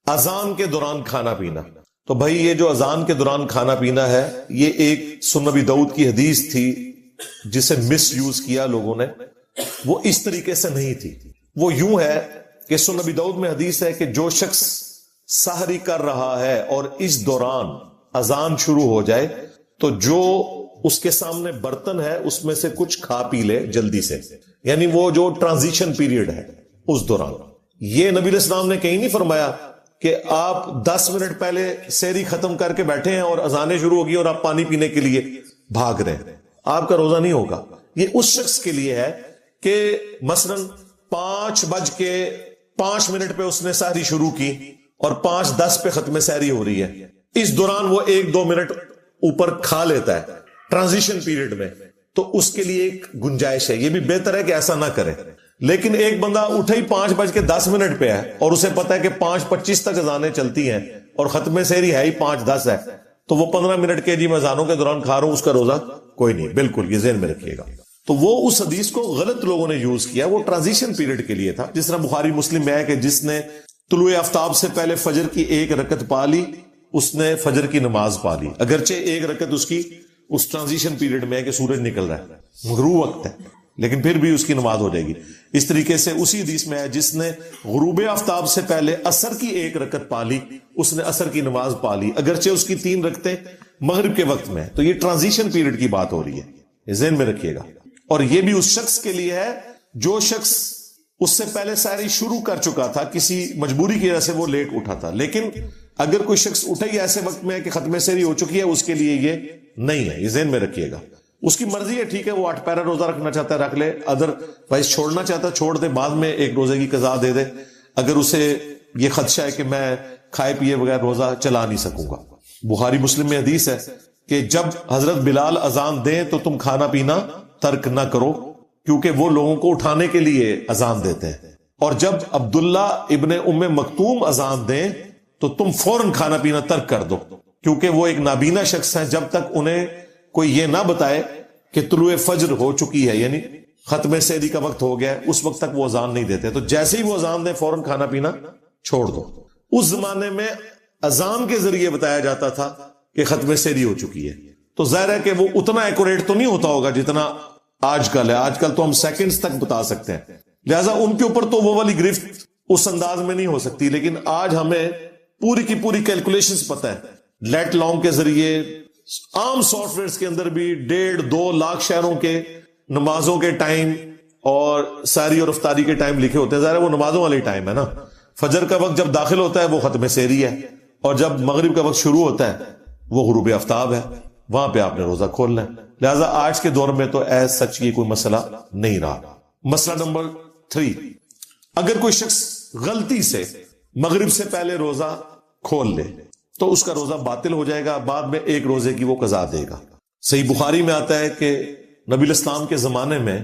[SPEAKER 3] اذان کے دوران کھانا پینا۔ تو بھائی یہ جو اذان کے دوران کھانا پینا ہے، یہ ایک سنن نبی داؤد کی حدیث تھی جسے مس یوز کیا لوگوں نے، وہ اس طریقے سے نہیں تھی۔ وہ یوں ہے کہ سنن نبی داؤد میں حدیث ہے کہ جو شخص سحری کر رہا ہے اور اس دوران اذان شروع ہو جائے تو جو اس کے سامنے برتن ہے اس میں سے کچھ کھا پی لے جلدی سے، یعنی وہ جو ٹرانزیشن پیریڈ ہے اس دوران۔ یہ نبی علیہ السلام نے کہیں نہیں فرمایا کہ آپ 10 منٹ پہلے سحری ختم کر کے بیٹھے ہیں اور اذانیں شروع ہوگی اور آپ پانی پینے کے لیے بھاگ رہے ہیں, آپ کا روزہ نہیں ہوگا. یہ اس شخص کے لیے ہے کہ مثلا 5:05 پہ اس نے سحری شروع کی اور 5:10 پہ ختم سحری ہو رہی ہے, اس دوران وہ 1-2 منٹ اوپر کھا لیتا ہے ٹرانزیشن پیریڈ میں, تو اس کے لیے ایک گنجائش ہے. یہ بھی بہتر ہے کہ ایسا نہ کرے. لیکن ایک بندہ اٹھا ہی 5:10 پہ ہے اور اسے پتا ہے کہ 5:25 تک اذانیں چلتی ہیں اور ختم سحری ہے ہی 5:10 ہے, تو وہ 15 منٹ کے جی میں اذانوں کے دوران کھا رہا ہوں, اس کا روزہ کوئی نہیں. بالکل یہ ذہن میں رکھیے گا. تو وہ اس حدیث کو غلط لوگوں نے یوز کیا, وہ ٹرانزیشن پیریڈ کے لیے تھا. جس طرح بخاری مسلم میں ہے کہ جس نے طلوع آفتاب سے پہلے فجر کی 1 رکعت پا لی, اس نے فجر کی نماز پا لی, اگرچہ 1 رکعت اس کی اس ٹرانزیشن پیریڈ میں ہے کہ سورج نکل رہا ہے, غروب وقت ہے, لیکن پھر بھی اس کی نماز ہو جائے گی. اس طریقے سے اسی حدیث میں ہے جس نے غروب آفتاب سے پہلے عصر کی 1 رکعت پا لی, اس نے عصر کی نماز پا لی, اگرچہ اس کی 3 رکعتیں مغرب کے وقت میں. تو یہ ٹرانزیشن پیریڈ کی بات ہو رہی ہے, یہ ذہن میں رکھیے گا. اور یہ بھی اس شخص کے لیے ہے جو شخص اس سے پہلے سحری شروع کر چکا تھا, کسی مجبوری کی وجہ سے وہ لیٹ اٹھا تھا. لیکن اگر کوئی شخص اٹھا ہی ایسے وقت میں ہے کہ ختم سحری ہو چکی ہے, اس کے لیے یہ نہیں ہے, یہ ذہن میں رکھیے گا. اس کی مرضی ہے, ٹھیک ہے, وہ 8 پیرا روزہ رکھنا چاہتا ہے رکھ لے, ادر وائز چھوڑنا چاہتا ہے چھوڑ دے, بعد میں 1 روزے کی قضا دے دے اگر اسے یہ خدشہ ہے کہ میں کھائے پیے بغیر روزہ چلا نہیں سکوں گا. بخاری مسلم میں حدیث ہے کہ جب حضرت بلال اذان دیں تو تم کھانا پینا ترک نہ کرو, کیونکہ وہ لوگوں کو اٹھانے کے لیے اذان دیتے ہیں, اور جب عبداللہ ابن ام مکتوم اذان دیں تو تم فوراً کھانا پینا ترک کر دو, کیونکہ وہ ایک نابینا شخص ہے, جب تک انہیں کوئی یہ نہ بتائے کہ طلوع فجر ہو چکی ہے, یعنی ختم سحری کا وقت ہو گیا ہے, اس وقت تک وہ اذان نہیں دیتے. تو جیسے ہی وہ اذان دیں فوراً کھانا پینا چھوڑ دو. اس زمانے میں اذان کے ذریعے بتایا جاتا تھا کہ ختم سحری ہو چکی ہے, تو ظاہر ہے کہ وہ اتنا ایکوریٹ تو نہیں ہوتا ہوگا جتنا آج کل ہے. آج کل تو ہم سیکنڈز تک بتا سکتے ہیں, لہذا ان کے اوپر تو وہ والی گرفت اس انداز میں نہیں ہو سکتی. لیکن آج ہمیں پوری کی پوری کیلکولیشنز پتہ ہے, لیٹ لانگ کے ذریعے عام سافٹ ویئرز کے اندر بھی 1.5-2 لاکھ شہروں کے نمازوں کے ٹائم اور سحری اور افطاری کے ٹائم لکھے ہوتے ہیں. ظاہر ہے وہ نمازوں والی ٹائم ہے نا, فجر کا وقت جب داخل ہوتا ہے وہ ختم سحری ہے, اور جب مغرب کا وقت شروع ہوتا ہے وہ غروب آفتاب ہے, وہاں پہ آپ نے روزہ کھولنا ہے. لہذا آج کے دور میں تو ایز سچ یہ کوئی مسئلہ نہیں رہا. مسئلہ نمبر 3, اگر کوئی شخص غلطی سے مغرب سے پہلے روزہ کھول لے تو اس کا روزہ باطل ہو جائے گا, بعد میں 1 روزے کی وہ قضا دے گا. صحیح بخاری میں آتا ہے کہ نبی الاسلام کے زمانے میں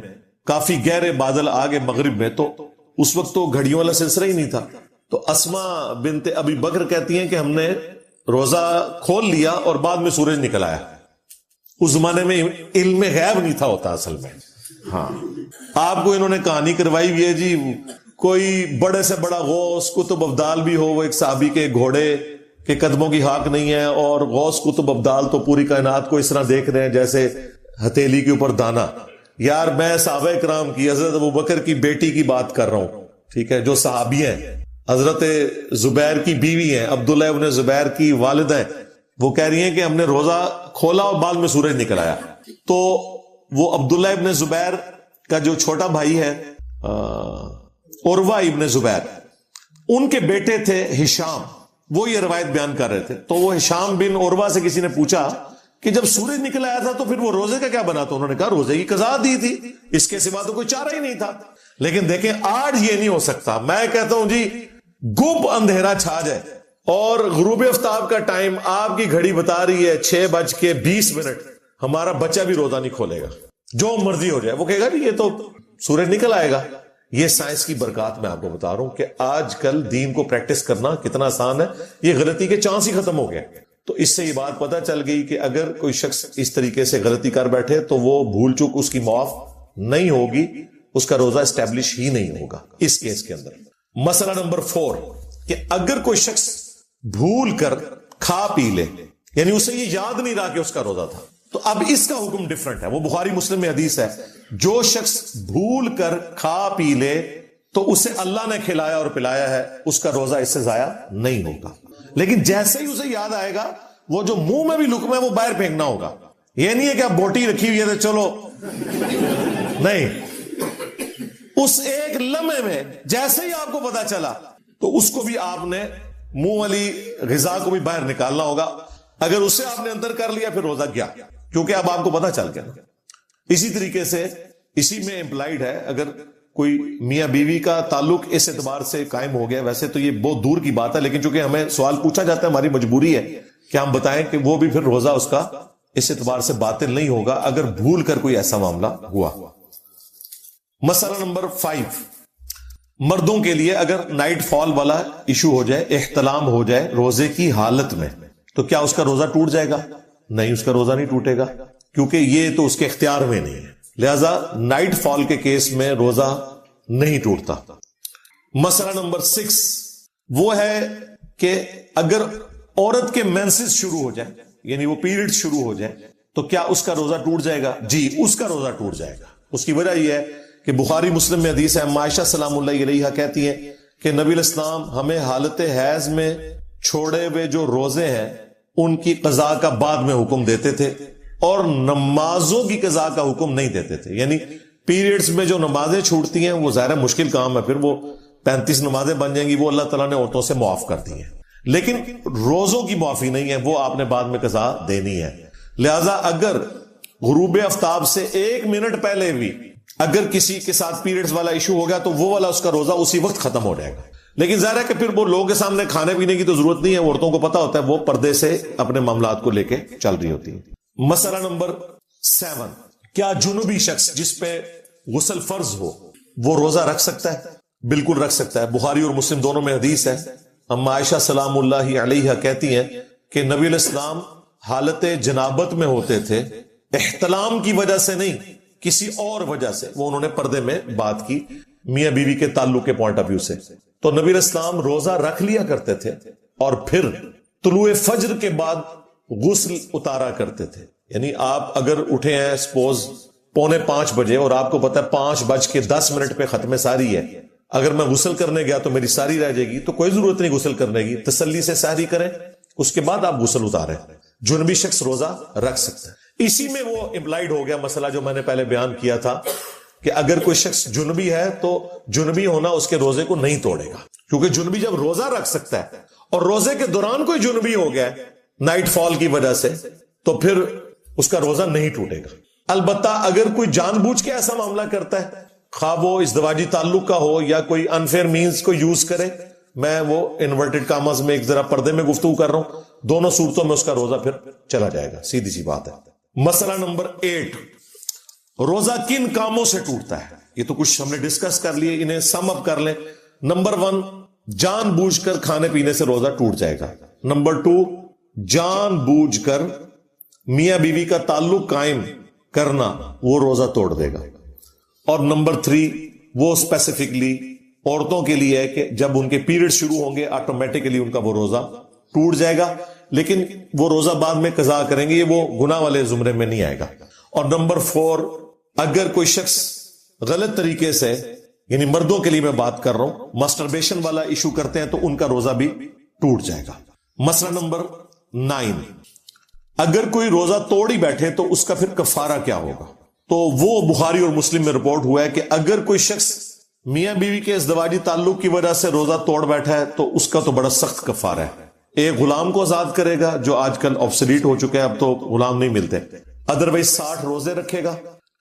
[SPEAKER 3] کافی گہرے بادل آگے مغرب میں, تو اس وقت تو گھڑیوں والا سلسلہ ہی نہیں تھا. تو اسما بنت ابی بکر کہتی ہیں کہ ہم نے روزہ کھول لیا اور بعد میں سورج نکل آیا. اس زمانے میں علم غیب نہیں تھا ہوتا اصل میں. ہاں, آپ کو انہوں نے کہانی کروائی ہوئی ہے جی, کوئی بڑے سے بڑا غوث قطب ابدال بھی ہو, وہ ایک صحابی کے گھوڑے کے قدموں کی ہاک نہیں ہے, اور غوث قطب ابدال تو پوری کائنات کو اس طرح دیکھ رہے ہیں جیسے ہتھیلی کے اوپر دانا. یار میں صحابہ کرام کی حضرت ابوبکر کی بیٹی کی بات کر رہا ہوں, ٹھیک ہے, جو صحابی ہیں, حضرت زبیر کی بیوی ہیں, عبداللہ ابن زبیر کی والدہ ہیں, وہ کہہ رہی ہیں کہ ہم نے روزہ کھولا اور بعد میں سورج نکل آیا. تو وہ عبداللہ ابن زبیر کا جو چھوٹا بھائی ہے عروہ ابن زبیر, ان کے بیٹے تھے ہشام, وہ یہ روایت بیان کر رہے تھے. تو وہ ہشام بن عروہ سے کسی نے پوچھا کہ جب سورج نکل آیا تھا تو پھر وہ روزے کا کیا بنا؟ تو انہوں نے کہا روزے کی قضا دی تھی, اس کے سوا تو کوئی چارہ ہی نہیں تھا. لیکن دیکھیں آج یہ نہیں ہو سکتا. میں کہتا ہوں جی گپ اندھیرا چھا جائے اور غروب آفتاب کا ٹائم آپ کی گھڑی بتا رہی ہے 6:20, ہمارا بچہ بھی روزہ نہیں کھولے گا, جو مرضی ہو جائے. وہ کہے گا جی یہ تو سورج نکل آئے گا. یہ سائنس کی برکات میں آپ کو بتا رہا ہوں کہ آج کل دین کو پریکٹس کرنا کتنا آسان ہے. یہ غلطی کے چانس ہی ختم ہو گئے. تو اس سے یہ بات پتہ چل گئی کہ اگر کوئی شخص اس طریقے سے غلطی کر بیٹھے تو وہ بھول چوک اس کی معاف نہیں ہوگی, اس کا روزہ اسٹیبلش ہی نہیں ہوگا اس کیس کے اندر. مسئلہ نمبر 4 کہ اگر کوئی شخص بھول کر کھا پی لے, یعنی اسے یہ یاد نہیں رہا کہ اس کا روزہ تھا, تو اب اس کا حکم ڈیفرنٹ ہے. وہ بخاری مسلم میں حدیث ہے, جو شخص بھول کر کھا پی لے تو اسے اللہ نے کھلایا اور پلایا ہے, اس کا روزہ اس سے ضائع نہیں ہوگا. لیکن جیسے ہی اسے یاد آئے گا وہ جو منہ میں بھی لقمہ ہے وہ باہر پھینکنا ہوگا. یہ نہیں ہے کہ آپ بوٹی رکھی ہوئی ہے تو چلو, نہیں, اس ایک لمحے میں جیسے ہی آپ کو پتا چلا تو اس کو بھی آپ نے منہ والی غذا کو بھی باہر نکالنا ہوگا. اگر اسے آپ نے اندر کر لیا پھر روزہ گیا, کیونکہ اب آپ کو پتا چل گیا. اسی طریقے سے اسی میں امپلائڈ ہے, اگر کوئی میاں بیوی کا تعلق اس اعتبار سے قائم ہو گیا, ویسے تو یہ بہت دور کی بات ہے, لیکن چونکہ ہمیں سوال پوچھا جاتا ہے, ہماری مجبوری ہے کہ ہم بتائیں کہ وہ بھی پھر روزہ اس کا اس اعتبار سے باطل نہیں ہوگا اگر بھول کر کوئی ایسا معاملہ ہوا. مسئلہ نمبر 5, مردوں کے لیے اگر نائٹ فال والا ایشو ہو جائے, احتلام ہو جائے روزے کی حالت میں, تو کیا اس کا روزہ ٹوٹ جائے گا؟ نہیں, اس کا روزہ نہیں ٹوٹے گا, کیونکہ یہ تو اس کے اختیار میں نہیں ہے. لہذا نائٹ فال کے کیس میں روزہ نہیں ٹوٹتا. مسئلہ نمبر 6 وہ ہے کہ اگر عورت کے مینسز شروع ہو جائے, یعنی وہ پیریڈ شروع ہو جائے, تو کیا اس کا روزہ ٹوٹ جائے گا؟ جی, اس کا روزہ ٹوٹ جائے گا. اس کی وجہ یہ ہے کہ بخاری مسلم میں حدیث ہے, عائشہ سلام اللہ علیہا کہتی ہیں کہ نبی الاسلام ہمیں حالت حیض میں چھوڑے ہوئے جو روزے ہیں ان کی قضاء کا بعد میں حکم دیتے تھے, اور نمازوں کی قضاء کا حکم نہیں دیتے تھے. یعنی پیریڈز میں جو نمازیں چھوٹتی ہیں وہ ظاہر مشکل کام ہے, پھر وہ 35 نمازیں بن جائیں گی, وہ اللہ تعالیٰ نے عورتوں سے معاف کر دی ہیں, لیکن روزوں کی معافی نہیں ہے, وہ آپ نے بعد میں قضاء دینی ہے. لہذا اگر غروب آفتاب سے 1 منٹ پہلے بھی اگر کسی کے ساتھ پیریڈز والا ایشو ہو گیا تو وہ والا اس کا روزہ اسی وقت ختم ہو جائے گا. لیکن ظاہر ہے کہ پھر وہ لوگوں کے سامنے کھانے پینے کی تو ضرورت نہیں ہے, عورتوں کو پتا ہوتا ہے, وہ پردے سے اپنے معاملات کو لے کے چل رہی ہوتی ہیں. مسئلہ نمبر 7, کیا جنوبی شخص جس پہ غسل فرض ہو وہ روزہ رکھ سکتا ہے؟ بالکل رکھ سکتا ہے. بخاری اور مسلم دونوں میں حدیث ہے, اما عائشہ سلام اللہ علیہا کہتی ہیں کہ نبی علیہ السلام حالت جنابت میں ہوتے تھے, احتلام کی وجہ سے نہیں, کسی اور وجہ سے. وہ انہوں نے پردے میں بات کی میاں بیوی کے تعلق کے پوائنٹ آف ویو سے. تو نبی علیہ السلام روزہ رکھ لیا کرتے تھے اور پھر طلوع فجر کے بعد غسل اتارا کرتے تھے. یعنی آپ اگر اٹھے ہیں سپوز 4:45 بجے اور آپ کو پتا ہے 5:10 پہ ختم ساری ہے, اگر میں غسل کرنے گیا تو میری ساری رہ جائے گی, تو کوئی ضرورت نہیں غسل کرنے کی, تسلی سے سحری کریں, اس کے بعد آپ غسل اتاریں. جنبی شخص روزہ رکھ سکتا ہے. اسی میں وہ امپلائڈ ہو گیا مسئلہ جو میں نے پہلے بیان کیا تھا کہ اگر کوئی شخص جنبی ہے تو جنبی ہونا اس کے روزے کو نہیں توڑے گا, کیونکہ جنبی جب روزہ رکھ سکتا ہے اور روزے کے دوران کوئی جنبی ہو گیا نائٹ فال کی وجہ سے, تو پھر اس کا روزہ نہیں ٹوٹے گا. البتہ اگر کوئی جان بوجھ کے ایسا معاملہ کرتا ہے, خواہ وہ ازدواجی تعلق کا ہو یا کوئی انفیئر مینز کو یوز کرے, میں وہ انورٹڈ کامز میں ایک ذرا پردے میں گفتگو کر رہا ہوں, دونوں صورتوں میں اس کا روزہ پھر چلا جائے گا, سیدھی سی بات ہے. مسئلہ نمبر 8, روزہ کن کاموں سے ٹوٹتا ہے؟ یہ تو کچھ ہم نے ڈسکس کر لیے, انہیں سم اپ کر لیں. نمبر 1, جان بوجھ کر کھانے پینے سے روزہ ٹوٹ جائے گا. نمبر 2, جان بوجھ کر میاں بیوی کا تعلق قائم کرنا, وہ روزہ توڑ دے گا. اور نمبر 3, وہ اسپیسیفکلی عورتوں کے لیے ہے کہ جب ان کے پیریڈ شروع ہوں گے آٹومیٹکلی ان کا وہ روزہ ٹوٹ جائے گا, لیکن وہ روزہ بعد میں قضا کریں گے, یہ وہ گناہ والے زمرے میں نہیں آئے گا. اور نمبر 4, اگر کوئی شخص غلط طریقے سے, یعنی مردوں کے لیے میں بات کر رہا ہوں, مسٹربیشن والا ایشو کرتے ہیں تو ان کا روزہ بھی ٹوٹ جائے گا. مسئلہ نمبر 9, اگر کوئی روزہ توڑ ہی بیٹھے تو اس کا پھر کفارہ کیا ہوگا؟ تو وہ بخاری اور مسلم میں رپورٹ ہوا ہے کہ اگر کوئی شخص میاں بیوی کے ازدواجی تعلق کی وجہ سے روزہ توڑ بیٹھا ہے تو اس کا تو بڑا سخت کفارہ ہے. ایک غلام کو آزاد کرے گا, جو آج کل آبسلیٹ ہو چکے ہیں, اب تو غلام نہیں ملتے. ادروائز 60 روزے رکھے گا.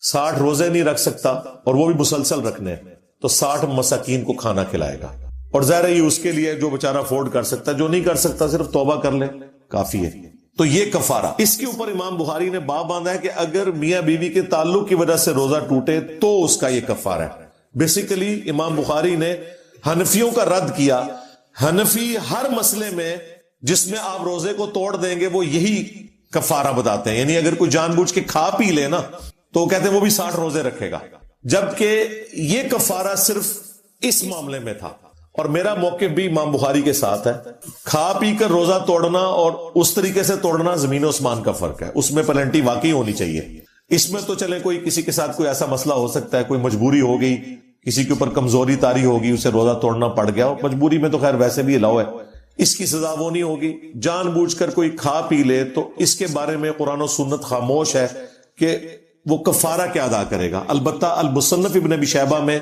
[SPEAKER 3] 60 روزے نہیں رکھ سکتا اور وہ بھی مسلسل رکھنے, تو 60 مساکین کو کھانا کھلائے گا. اور ظاہر ہے یہ اس کے لیے جو بیچارہ افورڈ کر سکتا ہے, جو نہیں کر سکتا صرف توبہ کر لے کافی ہے. تو یہ کفارہ, اس کے اوپر امام بخاری نے باب باندھا ہے کہ اگر میاں بیوی کے تعلق کی وجہ سے روزہ ٹوٹے تو اس کا یہ کفارہ ہے. بیسیکلی امام بخاری نے حنفیوں کا رد کیا. حنفی ہر مسئلے میں جس میں آپ روزے کو توڑ دیں گے وہ یہی کفارہ بتاتے ہیں. یعنی اگر کوئی جان بوجھ کے کھا پی لے نا تو کہتے ہیں وہ بھی 60 روزے رکھے گا, جبکہ یہ کفارہ صرف اس معاملے میں تھا. اور میرا موقف بھی امام بخاری کے ساتھ ہے. کھا پی کر روزہ توڑنا اور اس طریقے سے توڑنا زمین و آسمان کا فرق ہے, اس میں پلنٹی واقعی ہونی چاہیے. اس میں تو چلے کوئی کسی کے ساتھ کوئی ایسا مسئلہ ہو سکتا ہے, کوئی مجبوری ہو گئی, کسی کے اوپر کمزوری طاری ہوگی, اسے روزہ توڑنا پڑ گیا, اور مجبوری میں تو خیر ویسے بھی الاؤ ہے, اس کی سزا وہ نہیں ہوگی. جان بوجھ کر کوئی کھا پی لے تو اس کے بارے میں قرآن و سنت خاموش ہے کہ وہ کفارہ کیا ادا کرے گا. البتہ المصنف ابن ابی شیبہ میں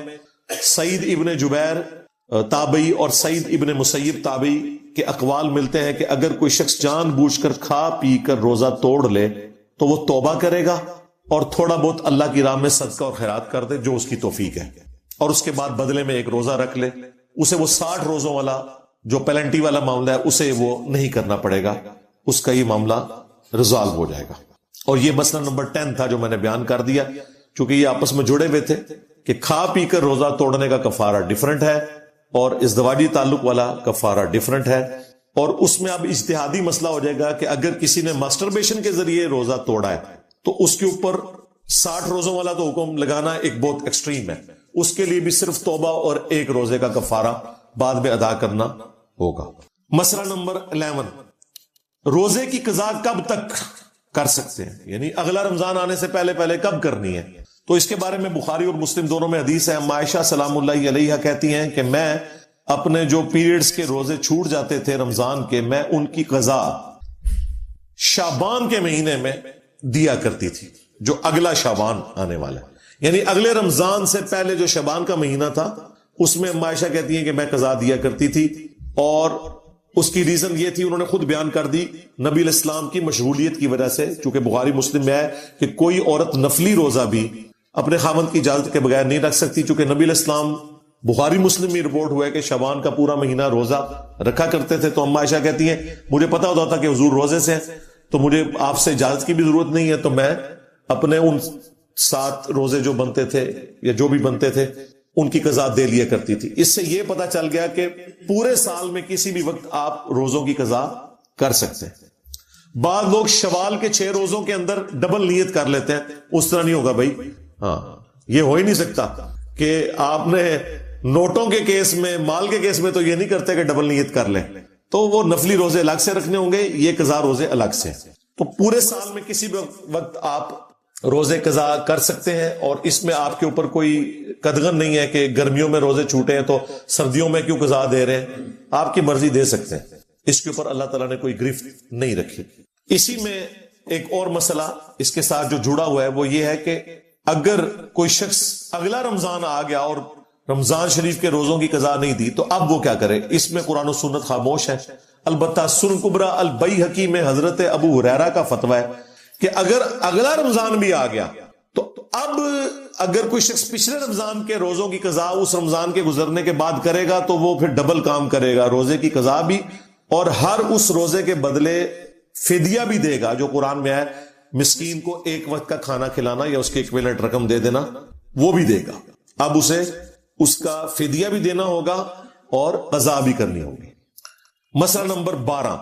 [SPEAKER 3] سعید ابن جبیر تابعی اور سعید ابن مسیب تابعی کے اقوال ملتے ہیں کہ اگر کوئی شخص جان بوجھ کر کھا پی کر روزہ توڑ لے تو وہ توبہ کرے گا اور تھوڑا بہت اللہ کی راہ میں صدقہ اور خیرات کر دے جو اس کی توفیق ہے، اور اس کے بعد بدلے میں ایک روزہ رکھ لے، اسے وہ 60 روزوں والا جو پلنٹی والا معاملہ ہے اسے وہ نہیں کرنا پڑے گا، اس کا یہ معاملہ ریزالو ہو جائے گا۔ اور یہ مسئلہ نمبر 10 تھا جو میں نے بیان کر دیا، چونکہ یہ آپس میں جڑے ہوئے تھے کہ کھا پی کر روزہ توڑنے کا کفارہ ڈیفرنٹ ہے اور ازدواجی تعلق والا کفارہ ڈیفرنٹ ہے، اور اس میں اب اجتہادی مسئلہ ہو جائے گا کہ اگر کسی نے ماسٹربیشن کے ذریعے روزہ توڑا ہے تو اس کے اوپر 60 روزوں والا تو حکم لگانا ایک بہت ایکسٹریم ہے، اس کے لیے بھی صرف توبہ اور ایک روزے کا کفارہ بعد میں ادا کرنا ہوگا۔ مسئلہ نمبر 11، روزے کی قضا کب تک کر سکتے ہیں، یعنی اگلا رمضان آنے سے پہلے کب کرنی ہے؟ تو اس کے بارے میں بخاری اور مسلم دونوں میں حدیث ہے۔ عائشہ سلام اللہ علیہا کہتی ہیں کہ میں اپنے جو پیریڈز کے روزے چھوٹ جاتے تھے رمضان کے، میں ان کی قضا شعبان کے مہینے میں دیا کرتی تھی، جو اگلا شعبان آنے والا ہے، یعنی اگلے رمضان سے پہلے جو شعبان کا مہینہ تھا اس میں عائشہ کہتی ہیں کہ میں قضا دیا کرتی تھی، اور اس کی ریزن یہ تھی، انہوں نے خود بیان کر دی، نبی علیہ السلام کی مشغولیت کی وجہ سے، چونکہ بخاری مسلم میں ہے کہ کوئی عورت نفلی روزہ بھی اپنے خاوند کی اجازت کے بغیر نہیں رکھ سکتی، چونکہ نبی علیہ السلام بخاری مسلم میں رپورٹ ہوا ہے کہ شعبان کا پورا مہینہ روزہ رکھا کرتے تھے۔ تو عائشہ کہتی ہیں مجھے پتا ہوتا تھا کہ حضور روزے سے ہیں تو مجھے آپ سے اجازت کی بھی ضرورت نہیں ہے، تو میں اپنے ان 7 روزے جو بنتے تھے یا جو بھی بنتے تھے ان کی قضا دے لیا کرتی تھی۔ اس سے یہ پتا چل گیا کہ پورے سال میں کسی بھی وقت آپ روزوں کی قضا کر سکتے ہیں۔ بعض لوگ شوال کے 6 روزوں کے اندر ڈبل نیت کر لیتے ہیں، اس طرح نہیں ہوگا بھائی، ہاں یہ ہو ہی نہیں سکتا کہ آپ نے نوٹوں کے کیس میں، مال کے کیس میں تو یہ نہیں کرتے کہ ڈبل نیت کر لیں، تو وہ نفلی روزے الگ سے رکھنے ہوں گے، یہ قضا روزے الگ سے۔ تو پورے سال میں کسی بھی وقت آپ روزے قضا کر سکتے ہیں، اور اس میں آپ کے اوپر کوئی قدغن نہیں ہے کہ گرمیوں میں روزے چھوٹے ہیں تو سردیوں میں کیوں قضا دے رہے ہیں، آپ کی مرضی دے سکتے ہیں، اس کے اوپر اللہ تعالیٰ نے کوئی گرفت نہیں رکھی۔ اسی میں ایک اور مسئلہ اس کے ساتھ جو جڑا ہوا ہے وہ یہ ہے کہ اگر کوئی شخص اگلا رمضان آ گیا اور رمضان شریف کے روزوں کی قضا نہیں دی تو اب وہ کیا کرے؟ اس میں قرآن و سنت خاموش ہے۔ البتہ سنن کبریٰ البیہقی میں حضرت ابو ہریرہ کا فتویٰ ہے کہ اگر اگلا رمضان بھی آ گیا تو اب اگر کوئی شخص پچھلے رمضان کے روزوں کی قضا اس رمضان کے گزرنے کے بعد کرے گا تو وہ پھر ڈبل کام کرے گا، روزے کی قضا بھی اور ہر اس روزے کے بدلے فدیہ بھی دے گا، جو قرآن میں ہے مسکین کو ایک وقت کا کھانا کھلانا یا اس کے ایکویلنٹ رقم دے دینا، وہ بھی دے گا۔ اب اسے اس کا فدیہ بھی دینا ہوگا اور قضا بھی کرنی ہوگی۔ مسئلہ نمبر 12،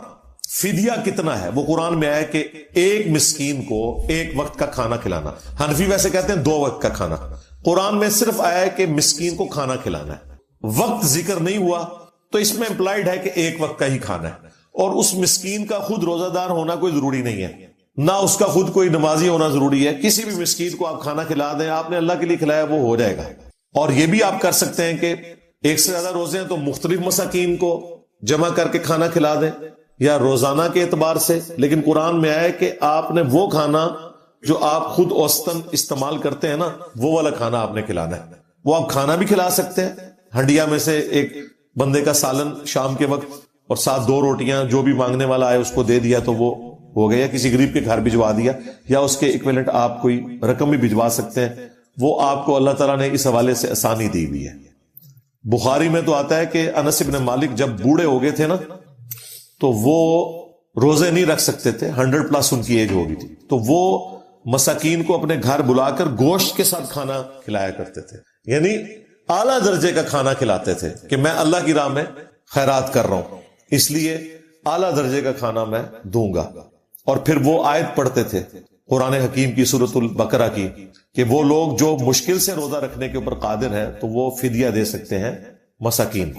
[SPEAKER 3] فدیہ کتنا ہے؟ وہ قرآن میں آیا کہ ایک مسکین کو ایک وقت کا کھانا کھلانا۔ حنفی ویسے کہتے ہیں 2 وقت کا کھانا، قرآن میں صرف آیا ہے کہ مسکین کو کھانا کھلانا ہے، وقت ذکر نہیں ہوا، تو اس میں امپلائڈ ہے کہ ایک وقت کا ہی کھانا ہے، اور اس مسکین کا خود روزہ دار ہونا کوئی ضروری نہیں ہے، نہ اس کا خود کوئی نمازی ہونا ضروری ہے، کسی بھی مسکین کو آپ کھانا کھلا دیں، آپ نے اللہ کے لیے کھلایا وہ ہو جائے گا۔ اور یہ بھی آپ کر سکتے ہیں کہ ایک سے زیادہ روزے ہیں تو مختلف مساکین کو جمع کر کے کھانا کھلا دیں یا روزانہ کے اعتبار سے، لیکن قرآن میں آیا کہ آپ نے وہ کھانا جو آپ خود اوسطاً استعمال کرتے ہیں نا، وہ والا کھانا آپ نے کھلانا ہے۔ وہ آپ کھانا بھی کھلا سکتے ہیں، ہنڈیا میں سے ایک بندے کا سالن شام کے وقت اور ساتھ 2 روٹیاں جو بھی مانگنے والا آئے اس کو دے دیا تو وہ ہو گیا، کسی غریب کے گھر بھجوا دیا، یا اس کے ایکویلنٹ آپ کوئی رقم بھی بھجوا سکتے ہیں، وہ آپ کو اللہ تعالیٰ نے اس حوالے سے آسانی دی ہوئی ہے۔ بخاری میں تو آتا ہے کہ انس بن مالک جب بوڑھے ہو گئے تھے نا تو وہ روزے نہیں رکھ سکتے تھے، 100+ ان کی ایج ہو گئی تھی، تو وہ مساکین کو اپنے گھر بلا کر گوشت کے ساتھ کھانا کھلایا کرتے تھے، یعنی اعلیٰ درجے کا کھانا کھلاتے تھے کہ میں اللہ کی راہ میں خیرات کر رہا ہوں، اس لیے اعلیٰ درجے کا کھانا میں دوں گا۔ اور پھر وہ آیت پڑھتے تھے قرآن حکیم کی سورۃ البقرہ کی کہ وہ لوگ جو مشکل سے روزہ رکھنے کے اوپر قادر ہیں تو وہ فدیہ دے سکتے ہیں مساکین کو۔